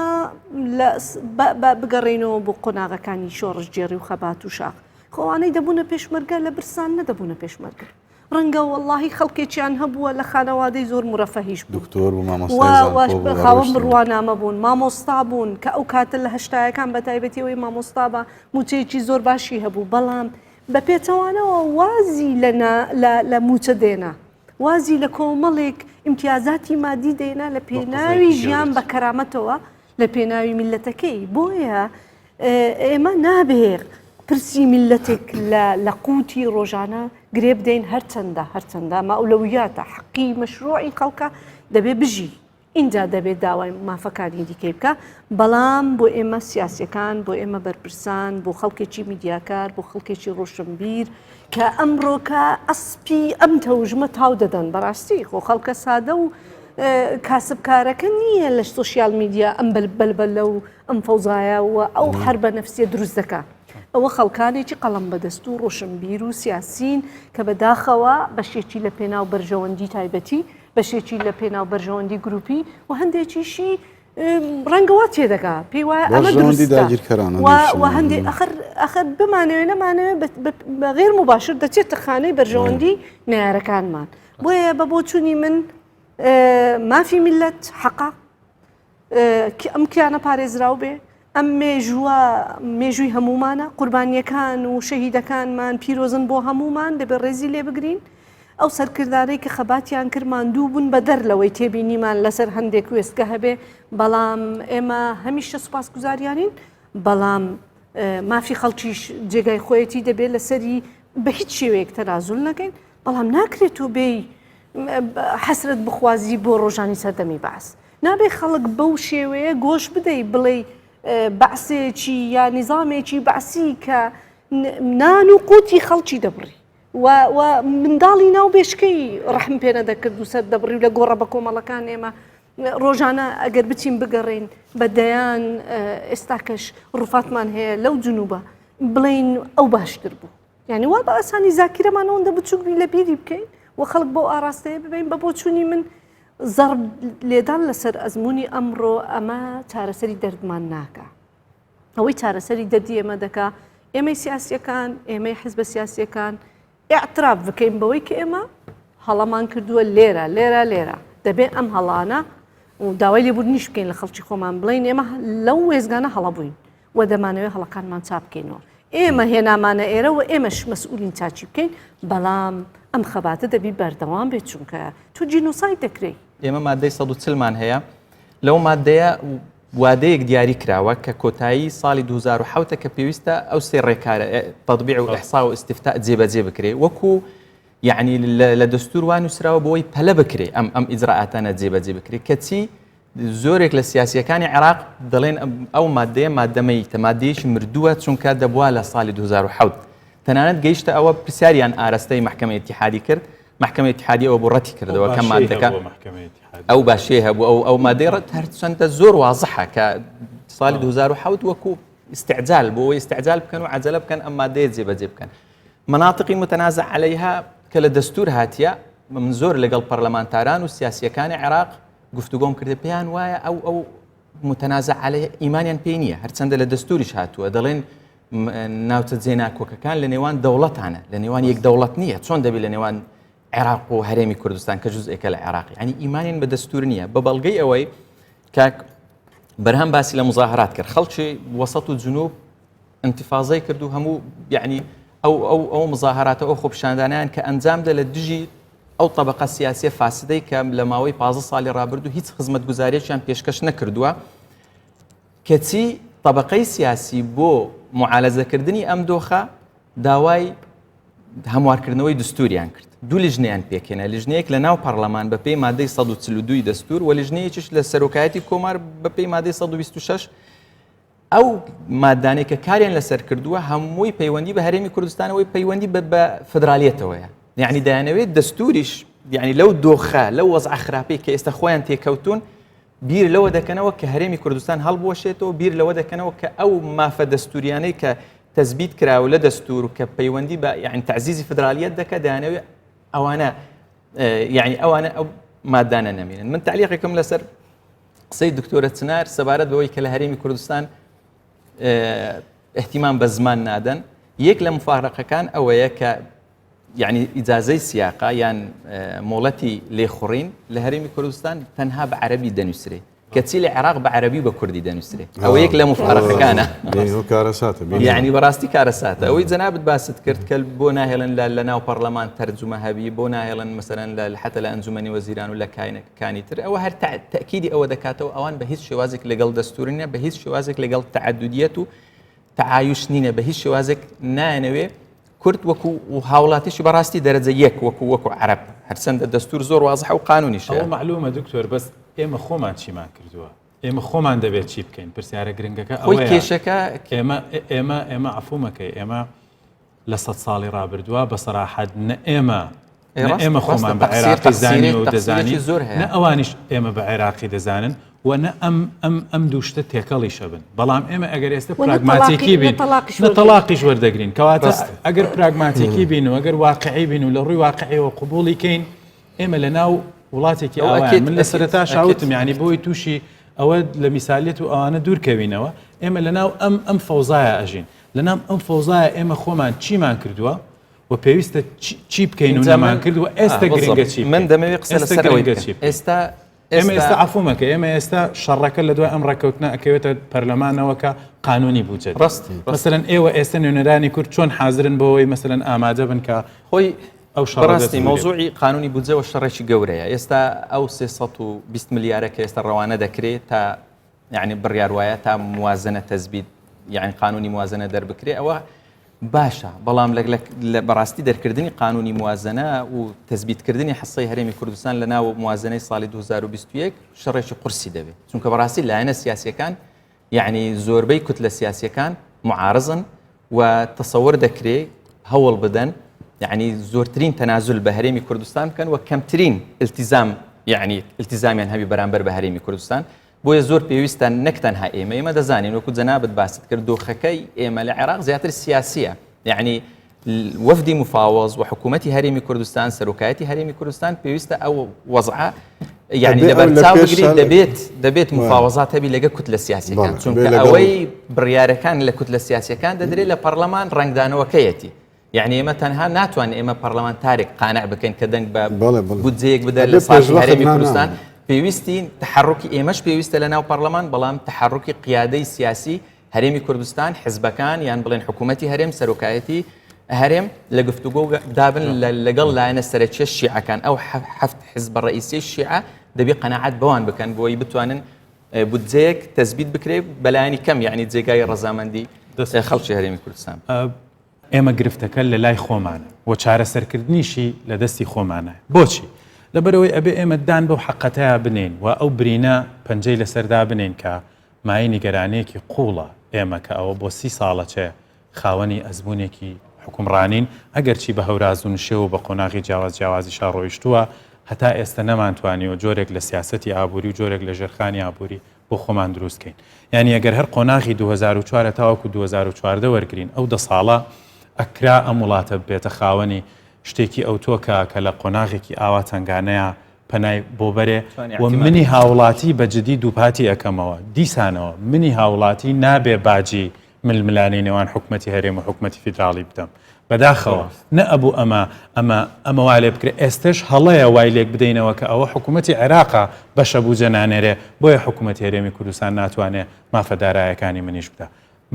S4: بگەڕێنەوە بۆ قۆناغەکانی شۆڕژگێڕی و خەبات و شاخ خۆوانەی دەبوونە پێشمەرگە لە برسان نەدەبوونە پێشمەرگە ڕەنگە وەڵڵاهی خەڵکێکیان هەبووە لە خانەوادەی زۆر مرەفەهیش بوو
S3: دکتۆر و مامۆستا
S4: خاوەن بڕوانامە بوون مامۆستا بوون کە ئەو کاتە لە هەشتایەکان بە تایبەتیەوەی مامۆستا بە موچەیەکی زۆر باشی هەبوو بەڵام بە پێچەوانەوە وازی لە موچە دێنا وازی لە کۆمەڵێک ئیمتیازاتی مادی دێنا لە پێناوی ژیان بە کەرامەتەوە لە پێناوی میلەتەکەی بۆیە ئێمە نابێ پرسی میلەتێک لە قوتی ڕۆژانە گرێ بدەین هەرچەندە مەئولەویاتە حەقی مەشروعی خەڵکە دەبێ بژی اینجا دەبێت داوای مافەکانی دیکەی بکە بەڵام بۆ ئێمە سیاسیەکان بۆ ئێمە بەرپرسان بۆ خەڵکێکی میدیاکار بۆ خەڵکێکی ڕۆشنبیر کە ئەمڕۆکە ئەسپی ئەم تەوژمە تاو دەدەن بەڕاستی خۆ خەڵکە سادە و کاسبکارەکە نییە لە سوسیال میدیا ئەم بەلبەلە و ئەم فەوزایە و ئەو حەر بە نەفسیە دروست دەکات ئەوە خەڵکانێکی قەڵەم بەدەست و ڕۆشنبیر و سیاسین کە بەداخەوە بەشێکی لە پێناو بەرژەوەندی تایبەتی بەشێکی لە پێناو بەرژەوەندی گروپی و هەندێکیشی ڕەنگەوا تێدەکا پێی وایە ئەمە دروستە هەندێک ئەخر بمانەوێ نەمانەوێت بە غێر مباشر دەچێتە خانەی بەرژەوەندی نارەکانمان بۆیە بە بۆچوونی من مافی میلەت حەقا ئەم کیانە پارێزراو بێ ئەم مێژووی هەمومانە قوربانیەکان و شەهیدەکانمان پیرۆزن بۆ هەمومان دەبێت ڕێزی لێ بگرین ئەو سەرکردانەی کە خەباتیان کردمان دوو بوون بە دەر لەوەی تێبینیمان لەسەر هەندێک وێستگە هەبێ بەڵام ئێمە هەمیشە سوپاسگوزاریانین بەڵام مافی خەڵکیش جێگای خۆیەتی دەبێت لەسەری بە هیچ شێوەیەک تەنازول نەکەین بەڵام ناکرێت و بێ حەسرەت بخوازی بۆ ڕۆژانی سەردەمی باس نابێ خەڵک بەو شێوەیە گۆش بدەی بڵێ بەعسێکی یا نیزامێکی بەعسی کە نان و قوتی خەڵکی دەبڕی و منداڵی ناو بێشکەی ڕەحم پێ نەدەکرد و سەر دەبڕی و لە گۆڕە بە کۆمەڵەکان ئێمە ڕۆژانە ئەگەر بچین بگەڕین بە دەیان ئێستاکەش ڕوفاتمان هەیە لەو جنوبە بڵین ئەو باشتر بوو یعنی وا بە ئاسانی زاکیرەمانەوەندە بچووک لە بیری بکەین و خەڵک بۆ ئاراستەیە ببین بە بۆ چوونی من زەرب لێدان لەسەر ئەزمموی ئەمڕۆ ئەمە چارەسەری دەردمان ناکە. ئەوەی چارەسەری دەردی ئێمە دەکا ئێمەی سیاسیەکان ئێمەی حزب سیاسیەکان ئاعتراف بکەین بەوەی کە ئێمە هەڵەمان کردووە لێرە دەبێت ئەم هەڵانە و داوای لێبوردنیش بکەین لە خەڵکی خۆمان بڵین ئێمە لەو وێزگانە هەڵەبووین و دەمانەوێت هەڵەکانمان چاپ بکەینەوە. ئێمە هێنامانە ئێرە و ئێمەش مەسئولین چاچی بکەین، بەڵام ئەم خەباتە دەبی بەردەوام بێت چونکە تو جینۆساید دەکرێت.
S5: ئێمە مادەی 140مان هەیە، لەو مادەیە وادەیەک دیاری کراوە کە کۆتایی ساڵی 2007 کە پێویستە ئەو سێ ڕێکارە تەطبیع و ئیحصا و ئیستیفتاء جێبەجێ بکرێ، وەکو یعنی لە دەستور وان نووسراوە بۆی پەلە بکرێ ئەم ئیجراعاتانە جێبەجێ بکرێ، کەچی زۆرێک لە سیاسیەکانی عێراق دەڵێن ئەو مادەیە مادەمەیتە، مادەیەکی مردووە چونکە دەبووە لە ساڵی 2007. تەنانەت گەیشتە ئەوە پرسیاریان ئارەستەی محکەمەی ئیتیحادی کرد، محکمە اتحادیە ئەوە بۆ ڕەتی کردەوە کە مادەکە ئەو باشێ هەبوو ئەو مادەی ڕەت هەرچەندە زۆر وازحە کە ساڵی 2007 وەکو استعجال بۆ ئەوەی استعجال بکەن و عەجەلە بکەن ئەم مادەیە جێبەجێ بکەن. مناطقی متنازع عەلەیها کە لە دەستور هاتیە، من زۆر لەگەڵ پەرلەمانتاران و سیاسیەکانی عێراق گفتوگۆم کردە، پێیان وایە ئەو متنازع عەلەیها ئیمانیان پێی نییە، هەرچەندە لە دەستوریش هاتووە، دەڵێن ناوچە جێناکۆکەکان لە نێوان دەوڵەتانە، لە نێوان یەک دەوڵەت نییە، چۆن دەبێت لە نێوان عێراق و هەرێمی کوردستان کە جزئێکە لە عێراقی، ینی ئیمانیان بە دەستور نییە. بە بەڵگەی ئەوەی کاک بەرهەم باسی لە مزاهرات کرد، خەڵکی وەسەط و جنوب انتفاضەی کرد و هەموو یعنی ئەو مزاهراتە ئەو خۆپیشاندانیان کە ئەنجامدا لە دژی ئەو طبقە سیاسیە فاسدەی کە لە ماوەی 15 ساڵی ڕابردوو هیچ خزمەتگوزاریەکیان پێشکەش نەکردووە، کەچی طبقەی سیاسی بۆ معالەزەکردنی ئەم دۆخە داوای هەموارکردنەوەی دستوریان کرد. دوو لیژنەیان پێکێنە، لیژنەیەک لە ناو پەرلەمان بە پێی مادەی 142 دەستور و لیژنەیەکیش لە سەرۆکایەتی کۆمار بە پێی مادەی 126. ئەو مادانێک کە کاریان لەسەر کردووە هەمووی پەیوەندی بە هەرێمی کوردستانەوەی پەیوەندی بە فدرالیەتەوەیە، یعنی دەیانەوێت دەستوریش یعنی لەو دۆخە لەو وەزع خراپەی کە ئێستا خۆیان تێکەوتون بیر لەوە دەکەنەوە کە هەرێمی کوردستان هەڵبوەشێتەوە، بیر لەوە دەکەنەوە کە ئەو مافە دەستوریانەی کە تەثبیت کراوە لە دەستور و کە پەیوەندی بە یعنی تعزیزی فدرالیەت دەکە دەیانەوێت ئەوانە یعنی ئەوانە ئەو مادانە نەمێنن. من تعلیقێکم لەسەر قسەی دکتۆرە چنار سەبارەت بەوەی کە لە هەرێمی کوردستان احتیمام بە زمان نادەن. یەک لە مفارقەکان ئەوەیە کە یعنی ئیجازەی سیاقا یان مۆڵەتی لێخوڕین لە هەرێمی کوردستان تەنها بە عەرەبی دەنووسرێ، کەچی لە عێراق بە عەرەبی بە کوردی دەنووسرێ. ئەوە یەک لە مفارقەکانە، یعنی بەڕاستی کارەساتە. ئەوەی جەنابەت باست کرد کە بۆ ناهێڵن لە ناو پەرلەمان تەرجمە هەبی، بۆ ناهێڵن مەسەلەن حتى لە ئەنجومەنی وەزیران و لە کانی تر، ئەوە هەر تەکیدی ئەوە دەکاتەوە ئەوان بە هیچ شێوازێک لەگەڵ دەستور نیە، بە هیچ شێوازێک لەگەڵ تەعەدودیەت و تەعایوش نینە، بە هیچ شێوازێک نایەنەوێ کورد وەکو و هاوڵاتیشی بەڕاستی دەرەجە یەک وەکو عەرەب، هەرچەندە دەستور زۆر وازح و قانونیش.
S2: ئەوە معلومە دکتۆر، بەس ئێمە خۆمان چیمان کردووە، ئێمە خۆمان دەبێت چی بکەین. پرسیارە گرنگەکە ئەوەیە
S5: کێشەکە
S2: ئێمە عەفومەکەی ئێمە لە 100 ساڵی ڕابردووە بە سەراحەت نە ئێمە خۆمان بە عێراقی زانی و دەزانی، نە ئەوانیش ئێمە بە عێراقی دەزانن و نە ئەم دووشتە تێکەڵی شەبن. بەڵام ئێمە ئەگەر ئێستا پراگماتیکی بین نە تەلاقیش وەردەگرین، کەواتە ئەگەر پراگماتیکی بین و ئەگەر واقعی بین و لە ڕووی واقعیەوە قبوڵی کەین، ئێمە لە ناو وڵاتێکی ئەوان من لە سەرەتا شاوتم یعنی بۆی تووشی ئەوە لە میسالیت و ئەوانە دوورکەوینەوە. ئێمە لە ناو ئەم فەوزایە ئەژین، لە ناو ئەم فەوزایە ئێمە خۆمان چیمان کردووە و پێویستە چی بکەین و نەمان کردووە. ئێستا گرنگە چی
S5: من دەمەوێت قسە لەسەرەوەی
S2: ئێمە ئێستا عەفومەکە، ئێمە ئێستا شەڕەکە لە دوای ئەم ڕێکەوتنە ئەکەوێتە پەرلەمانەوە کە قانونی بوجێت. مەسەلەن ئێوە ئێستا نوێنەرانی کورد چۆن حازرن بەوەی مەسەلەن ئامادە بن کە
S5: خۆی ئەو شەڕاستی مۆزوعی قانونی بودجە و شەڕێکی گەورەیە. ئێستا ئەو 320 ملیارە کە ئێستا ڕەوانە دەکرێت تا یعنی بڕیاروایە تا موازنە تەثبیت یعنی قانونی موازنە دەربکرێ، ئەوە باشە، بەڵام لە بەڕاستی دەرکردنی قانونی موازنە و تەثبیتکردنی حەسەی هەرێمی کوردستان لە ناو موازنەی ساڵی 2021 شەڕێکی قورسی دەبێت، چونکە بەڕاستی لایەنە سیاسیەکان یعنی زۆربەی کوتلە سیاسیەکان معارضن و تەسەوەر دەکرێت هەوڵ بدەن یعنی زۆرترین تەنازل بە هەرێمی کوردستان بکەن و کەمترین التیزام یعنی التیزامیان هەبی بەرامبەر بە هەرێمی کوردستان. بۆیە زۆر پێویستە نەک تەنها ئێمە دەزانین وەکو جەنابەت باست کرد دۆخەکەی ئێمە لە عێراق زیاتر سیاسیە، یعنی وەفدی مفاوض و حکوومەتی هەرێمی کوردستان سەرۆکایەتی هەرێمی کوردستان پێویستە ئەو وەزعە يعني لبرتاو بگری دەبێت مفاوەزات هەبی لەگە کوتلە سیاسیەکان چونکە ئەوەی بڕیارەکان لە کوتلە سیاسیەکان دەدرێت لە پەرلەمان ڕنگدانەوەکەیەتی یعنی ئێمە تەنها ناتوانین ئێمە پەرلەمانتارێک قانع بکەین کە دەنگ بە بودجەیەک بدە لە ساحەی هەرێمی کوردستان پێویستی تحرکی ئێمەش پێویستە لە ناو پەرلەمان بەڵام تحرکی قیادەی سیاسی هەرێمی کوردستان حزبەکان یان بڵێن حکوومەتی هەرێم سەرۆکایەتی هەرێم لە گفتوگۆ دابن لەگەڵ لایەنە سەرەکیە شیعەکان ئەو هەفت حزب ڕئیسی شیعە دەبێ قەناعەت بەوان بکەن بۆی بتوانن بودجەیەک تەثبیت بکرێت بەلایانی کەم یعنی جێگای ڕەزامەندی خەڵکی هەرێمی کوردستان
S2: ئێمە گرفتەکە لە لای خۆمانە و چارەسەرکردنیشی لە دەستی خۆمانە بۆچی لەبەرەوەی ئەبێ ئێمە دان بەو حەقەتەیە بنین و ئەو برینە پەنجەی لەسەردا بنین کە مای نیگەرانەیەکی قوڵە ئێمە کە ئەوە بۆ 30 ساڵە چێ خاوەنی ئەزمونێکی حکومڕانین ئەگەرچی بە هەوراز و نشێ و بە قۆناغی جیاوازی شاڕۆیشتووە هەتا ئێستا نەمانتوانیەوە جۆرێک لە سیاسەتی ئابووری و جۆرێک لە ژێرخانی ئابووری بۆ خۆمان دروستکەین یعنی ئەگەر هەر قۆناغی 2004 تاوەکو 2014 وەرگرین ئەو 10 ساڵە ئەکرا ئەم وڵاتە بێتە خاوەنی شتێکی ئەو تۆکە کە لە قۆناغێکی ئاوا تنگانەیە پەنای بۆ بەرێ و منی هاوڵاتی بە جدی دووپاتی ئەەکەمەوە دیسانەوە منی هاوڵاتی نابێ باجی ململانی نێوان حکومەتی هەرێم و حکومەتی فیدراڵی بدەم بەداخەوە نە ئەبوو ئەمە وا لێ بکرێت ئێستش هەڵەیە وای لێک بدەینەوە کە ئەوە حکومەتی عێراقا بەشە بوو جەنانێرێ بۆیە حکومەتی هەرێمی کوردستان ناتوانێت مافە دارایەکانی منیش بدە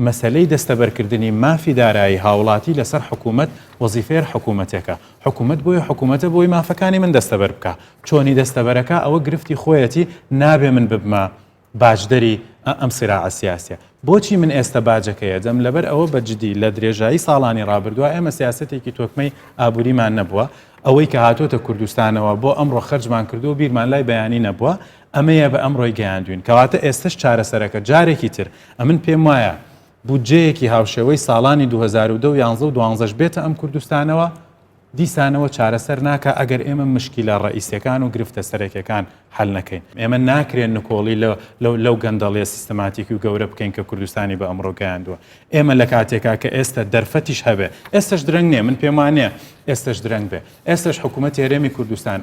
S2: مەسلەی دەستەبەرکردنی مافی دارایی هاوڵاتی لەسەر حکوومەت وەزیفەیە حکوومەتێکە حکوومەت بۆی حکوومەتە بۆی مافەکانی من دەستەبەر بکە چۆنی دەستەبەرەکە ئەوە گرفتی خۆیەتی نابێ من ببمە باجدەری ئەم سیراعە سیاسیە بۆچی من ئێستا باجەکەیە دەم لەبەر ئەوە بەجددی لە درێژایی ساڵانی ڕابردووە ئێمە سیاسەتێکی تۆکمەی ئابووریمان نەبووە ئەوەی کە هاتۆتە کوردستانەوە بۆ ئەمڕۆ خەرجمان کردو و بیرمان لای بەیانی نەبووە ئەمەیە بە ئەمڕۆی گەیاندوین کەواتە ئێستش چارەسەرەکە جارێکی تر ئەمن پێم وایە بودجەیەکی هاوشێوەی ساڵانی 2012 و 2012 بێتە ئەم کوردستانەوە دیسانەوە چارەسەر ناکە ئەگەر ئێمە مشکیلە ڕئیسیەکان و گرفتە سەرەکیەکان حل نەکەین ئێمە ناکرێن نکۆڵی لەو گەندەڵیە سیستەماتیکی و گەورە بکەین کە کوردستانی بە ئەمڕۆ گەیاندووە ئێمە لە کاتێکا کە ئێستا دەرفەتیش هەبێ ئێستش درەنگ نییە من پێم وانەیە ئێستش درەنگ بێ ئێستش حکوومەتی هەرێمی کوردستان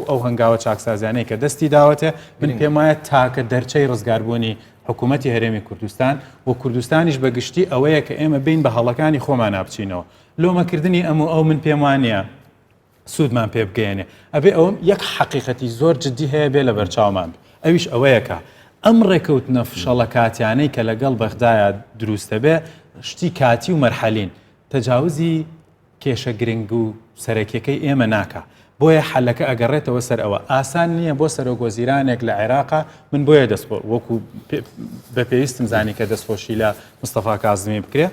S2: ئەو هەنگاوە چاکسازیانەی کە دەستی داوەتێ من پێم وایە تاکە دەرچەی ڕزگاربوونی حکوومەتی هەرێمی کوردستان و کوردستانیش بەگشتی ئەوەیە کە ئێمە بین بە هەڵەکانی خۆمان نابچینەوە لۆمەکردنی ئەو من پێم وانە سوودمان پێ بگەێنێ ئەبێ ئەوم یەک حەقیقەتی زۆر جددی هەیە بێ لە بەرچاومان ئەویش ئەوەیەکە ئەم ڕێکەوتنە فشەڵە کاتیانەی کە لەگەڵ بەغدایە دروستە بێ شتی کاتی و مەرحەلین تەجاوزی کێشە گرنگ و سەرەکیەکەی ئێمە ناکە بۆیە حەلەکە ئەگەڕێتەوە سەر ئەوە ئاسان نییە بۆ سەرۆکوەزیرانێک لە عێراقا من بۆیە دەستپۆ وەکو بە پێویستم زانی کە دەستخۆشی لە مستەفا کازمی بکرێ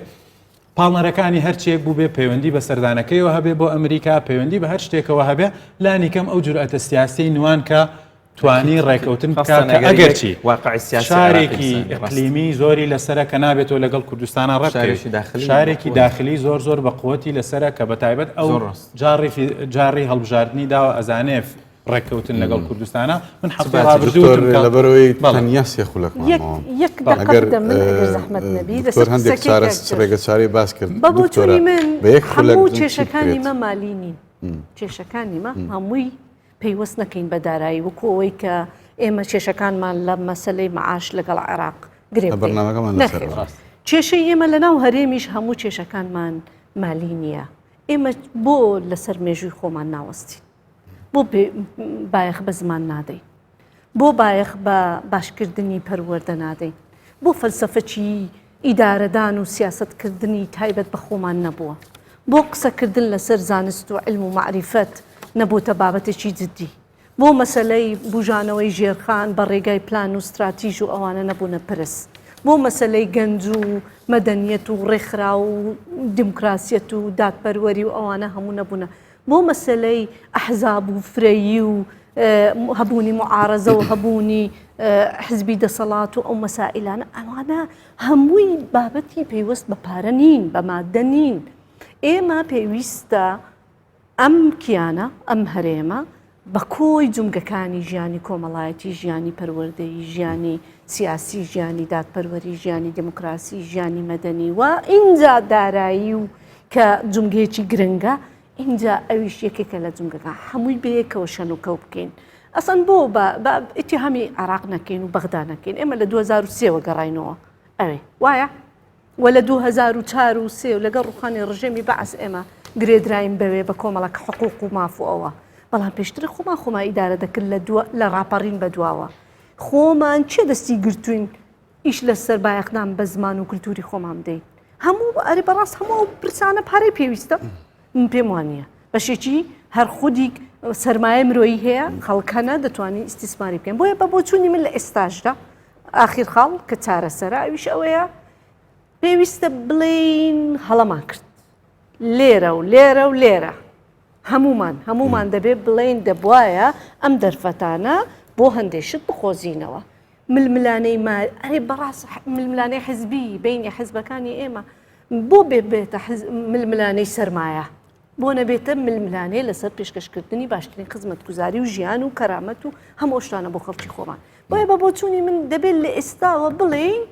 S2: پاڵنەرەکانی هەرچێک بوو بێ پەیوەندی بە سەردانەکەیەوە هەبێ بۆ ئەمریکا پەیوەندی بە هەر شتێکەوە هەبێ لانی کەم ئەو جورئەتە سیاسی نوان کە توانی ڕێکەوتن بکات ئەگەرچی شارێکی ئیقلیمی زۆری لەسرە کە نابێتەوە لەگەڵ کوردستانە ڕێک شارێکی داخلی زۆر بە قووەتی لەسرە کە بەتایبەت ئەو جاری هەڵبژاردننی داوە ئەزانێف ڕێککەوتن لەگەڵ کوردستانە من
S3: لەبەرەوەی تەنیاسی خولەکمان ڕێگەچاری باس کرد
S4: بەبووچوونی من هەموو کێشەکانی مە مالی نین کێشەکانی مە هەمووی پەیوەست نەکەین بە دارایی وەکو ئەوەی کە ئێمە کێشەکانمان لە مەسەلەی مەعاش لەگەڵ عێراق کێشەی ئێمە لەناو هەرێمیش هەموو کێشەکانمان مالی نییە ئێمە بۆ لەسەر مێژووی خۆمان ناوەستین بۆ بایەخ بە زمان نادەین بۆ بایەخ بە باشکردنی پەروەردە نادەین بۆ فەلسەفەی ئیدارەدان و سیاسەتکردنی تایبەت بە خۆمان نەبووە بۆ قسەکردن لەسەر زانست و علم و معریفەت نەبووتە بابەتێکی جددی بۆ مەسەلەی بوژانەوەی ژێرخان بە ڕێگای پلان و استراتیژ و ئەوانە نەبوونە پرس بۆ مەسەلەی گەنج و مەدەنیەت و ڕێکخرا و دیموکراسیەت و دادپەروەری و ئەوانە هەموو نەبوونە بۆ مەسەلەی ئەحزاب و فرەیی و هەبوونی معارەزە و هەبوونی حزبی دەسەڵات و ئەو مەسائلانە ئەوانە هەمووی بابەتی پێیوەست بە پارە نین بە مادە نین ئێمە پێویستە ئەم کیانە ئەم هەرێمە بە کۆی جومگەکانی ژیانی کۆمەڵایەتی ژیانی پەروەردەیی ژیانی سیاسی ژیانی دادپەروەری ژیانی دموکراسی ژیانی مەدەنی و ئینجا دارایی و کە جومگەیەکی گرنگە اینجا ئەویش یەکێکە لە جومگەکە هەمووی بەیەکەوە شەن و کەو بکەین ئەسەن بۆ بە ئیتیهامی عێراق نەکەین و بەغدا نەکەین ئێمە لە 2023 گەڕاینەوە ئەوێ وایە وە لە 2004 لەگەڵ ڕوخانی ڕژێمی بەعس ئێمە گرێدراین بەوێ بە کۆمەڵک حقوق و مافوەوە بەڵام پێشتر خۆمان ئیدارە دەکرد لە ڕاپەڕین بەدواوە خۆمان چێ دەستی گرتوین ئیش لەسەر بایەقدان بە زمان و کولتوری خۆمان بدەین هەموو ئەرێ بەڕاست هەموو پرسانە پارەی پێویستە پێم وانە بەشێکی هەر خودی سەرمایە مرۆیی هەیە خەڵکانە دەتوانین ئیستیسماری بکەین بۆیە بە بۆچوونی من لە ئێستاشدا ئاخیر خاڵ کە چارەسەرە ئەویش ئەوەیە پێویستە بڵین هەڵەمان کرد لێرە هەمومان دەبێت بڵین دەبواە ئەم دەرفەتانە بۆ هەندێشت بخۆزینەوە ململانەی ئەرێ بەڕاست ململانەی حزبی بینی حزبەکانی ئێمە بۆ بێتە ململانەی سەرمایە بۆ نەبێتە ململانەی لەسەر پێشکەشکردنی باشترین خزمەتگوزاری و ژیان و کەرامەت و هەموو شتانە بۆ خەڵکی خۆمان بۆیە بە بۆچوونی من دەبێت لە ئێستاوە بڵین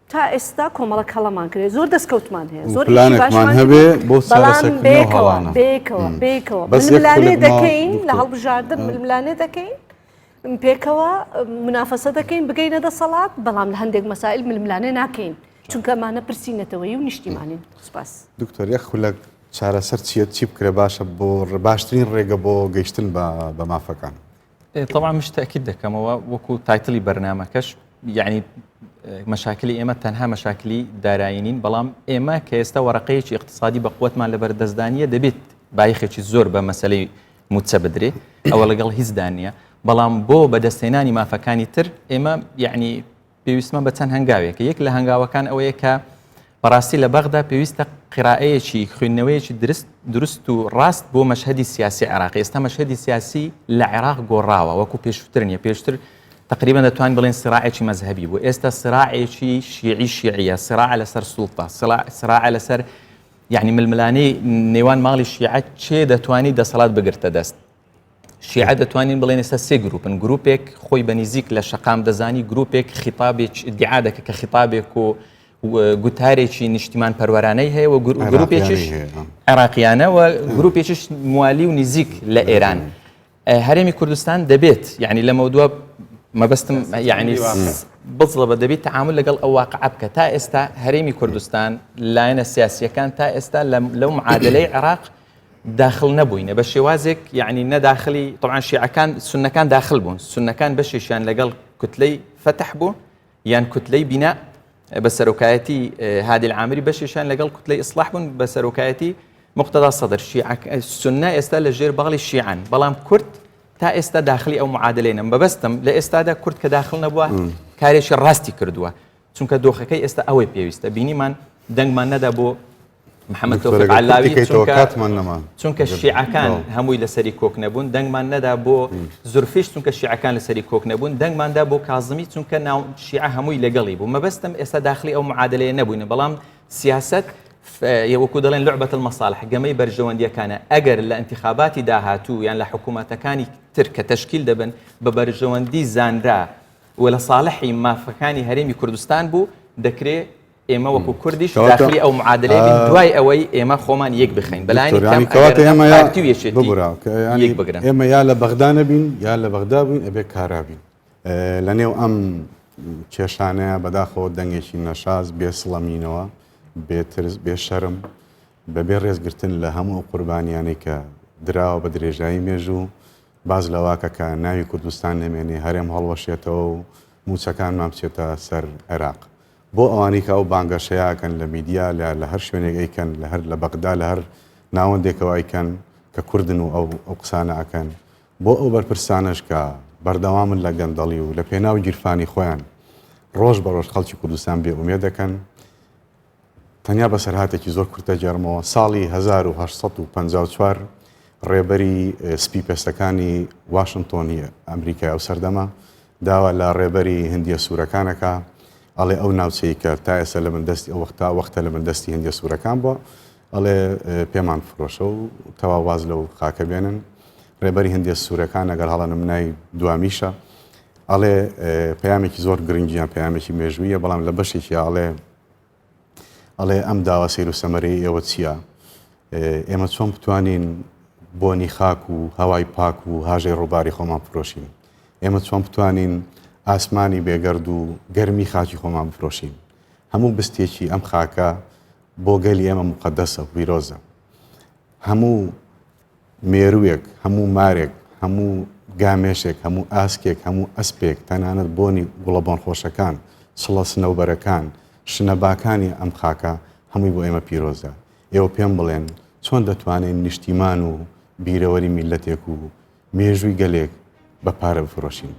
S4: تا ئێستا کۆمەڵک هەڵەمان کرێ زۆر دەستکەوتمان هەیە زۆر
S3: پلانێکمان هەبێ بۆ
S4: بێکەوە ململانێ دەکەین لە هەڵبژاردن ململانێ دەکەین پێکەوە منافەسە دەکەین بگەینە دەسەڵات بەڵام لە هەندێک مەسائل ململانێ ناکەین چونکە ئەمانە پرسیینەتەوەی و نیشتیمانین سوپاس
S3: دکتۆر یەک خولەک چارەسەر چی بکرێ باشە بۆ باشترین ڕێگە بۆ گەیشتن بە مافەکان
S5: طبعا مش تأكيد دەکەمەوە وەکو تایتڵی بەرنامەکەش یعنی مشاکلی ئێمە تەنها مشاکلی دارایینین بەڵام ئێمە کە ئێستا وەرەقەیەکی اقتصادی بە قوتمان لە بەردەستدانیە دەبێت بایخێکی زۆر بە مەسەلەی موچە بدرێ ئەوە لەگەڵ هیچدا نیە بەڵام بۆ بەدەستێنانی مافەکانی تر ئێمە یعنی پێویستمە بە چەند هەنگاوێکە یەک لە هەنگاوەکان ئەوەیە کە بەڕاستی لە بەغدا پێویستە قیراەیەکی خوێندنەوەیەکی درست و ڕاست بۆ مەشهدی سیاسی عێراقی ئێستا مەشهدی سیاسی لە عێراق گۆڕاوە وەکو پێشتر نیە پێشتر تقریبا دەتوانین بڵێن سراعێکی مەذهبی بوو ئێستا سراعێکی شیعیە سراع لەسەر سوڵتە سراع لەسەر یعنی ململانەی نێوان ماڵی شیعە چێ دەتوانێت دەسەڵات بگرتە دەست شیعە دەتوانین بڵێن ئێستا سێ گروپن گروپێک خۆی بەنیزیک لە شەقام دەزانی گروپێک خیتابێک ادعا دەکە کە خیتابێک و گوتارێکی نیشتیمان پەروەرانەی هەیە و گروپێکیش عێراقیانە و گروپێکیش موالی و نزیک لە ئێران هەرێمی کوردستان دەبێت یعنی لە مەودووە مەبەستم یعنی بڵە بە دەبێت تعامل لەگەڵ ئەو واقعە بکە تا ئێستا هەرێمی کوردستان لایەنە سیاسیەکان تا ئێستا لەو معادلەی عێراق داخل نەبووینە بە شێوازێک یعنی نەداخلی طبعا شیعەکان سونەکان داخل بوون سونەکان بەشێشیان لەگەڵ کوتلەی فتح بوو یان کوتلەی بینا بە سەرۆکایەتی هادی العامری بەشێشیان لەگەڵ کوتلەی ئیسلاح بوون بە سەرۆکایەتی مقتەدا سەدر سونە ئێستا لە ژێر باڵی شیعان بەڵام کورد تا ئێستا داخلی ئەو معادلەینم بەبەستم لە ئێستادا کورد کە داخل نەبووە کارێکی ڕاستی کردووە چونکە دۆخەکەی ئێستا ئەوەی پێویستە بینیمان دەنگمان نەدا بۆ محەممەد تۆفیق علاوی چونکە شیعەکان هەمووی لەسەری کۆک نەبوون دەنگمان نەدا بۆ زورفیش چونکە شیعەکان لەسەری کۆک نەبوون دەنگماندا بۆ کازمی چونکە ناو شیعە هەمووی لەگەڵی بوو مەبەستم ئێستا داخلی ئەو معادلەیە نەبووینە بەڵام سیاست وەکو دەڵێن لعبة المصالح گەمەی بەرژەوەندیەکانە ئەگەر لە انتخاباتی داهاتوو یان لە حکوومەتەکانی تر کە تەشکیل دەبن بە بەرژەوەندی زانرا و لە ساڵحی مافەکانی هەرێمی کوردستان بوو دەکرێت ئێمە وەکو کوردیش داخلی ئەو معادلەی دوای ئەوەی ئێمە خۆمان یەک بخەین بەلایانی یەک بگرن
S3: ئێمە یا لە بەغدا نەبین یا لە بەغدا بووین ئەبێ کارابین لە نێو ئەم کێشانەیە بەداخەوە دەنگێکی نەشاز بێسڵەمینەوە بێترس بێشەرم بەبێ ڕێزگرتن لە هەموو قوربانیانەی کە دراوە بە درێژایی مێژوو باز لەواکە کە ناوی کوردستان نەمێنێ هەرێم هەڵوەشێتەوە و موچەکانمان بچێتە سەر عێراق بۆ ئەوانی کە ئەو بانگەشەیەکەن لە میدیا لە هەر شوێنێک ئەیکەن لە هەر لە بەغدا لە هەر ناوەندێکەوە ئەیکەن کە کوردن و ئەو قسانە ئەکەن بۆ ئەو بەرپرسانش کە بەردەوامن لە گەندەڵی و لە پێناو گیرفانی خۆیان ڕۆژ بە ڕۆژ خەڵکی کوردستان بێئومێد دەکەن تەنیا بە سەرهاتێکی زۆر کورتە جێڕمەوە ساڵی 1854 ڕێبەری سپی پێستەکانی واشنتۆنی ئەمریکای ئەو سەردەما داوا لە ڕێبەری هندیە سوورەکانەکە ئەڵێ ئەو ناوچەی کە تا ئێستا لە بەردەستی ئەو وەختە لە بەردەستی هندیە سوورەکان بووە ئەڵێ پێمان فرۆشە و تەواو واز لەو خاکە بێنن ڕێبەری هندیە سوورەکان ئەگەر هەڵەنە منای دوامیشە ئەڵێ پەیامێکی زۆر گرنگیان پەیامێکی مێژوویە بەڵام لە بەشێکی ئەڵێ ئەم داوا سیر و سەمەرەی ئێوە چییە ئێمە چۆن بتوانین بۆنی خاک و هەوای پاک و هاژەی ڕووباری خۆمان فرۆشین ئێمە چۆن بتوانین ئاسمانی بێگەرد و گەرمی خاکی خۆمان بفرۆشین. هەموو بستێکی ئەم خاکە بۆ گەلی ئێمە مقدەسە و پیرۆزە. هەموو مێروویەک، هەموو مارێک، هەموو گامێشێک، هەموو ئاسکێک، هەموو ئەسپێک، تەنانەت بۆنی گوڵەبۆن خۆشەکان، سڵە سنەوبەرەکان، شنەباکانی ئەم خاکە هەمووی بۆ ئێمە پیرۆزە. ئێوە پێم بڵێن چۆن دەتوانین نیشتیمان و بیرەوەری میلەتێک و مێژووی گەلێک بە پارە بفرۆشین.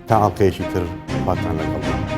S3: تا ئاڵلقەیەکی تر خواتان لەگەڵ.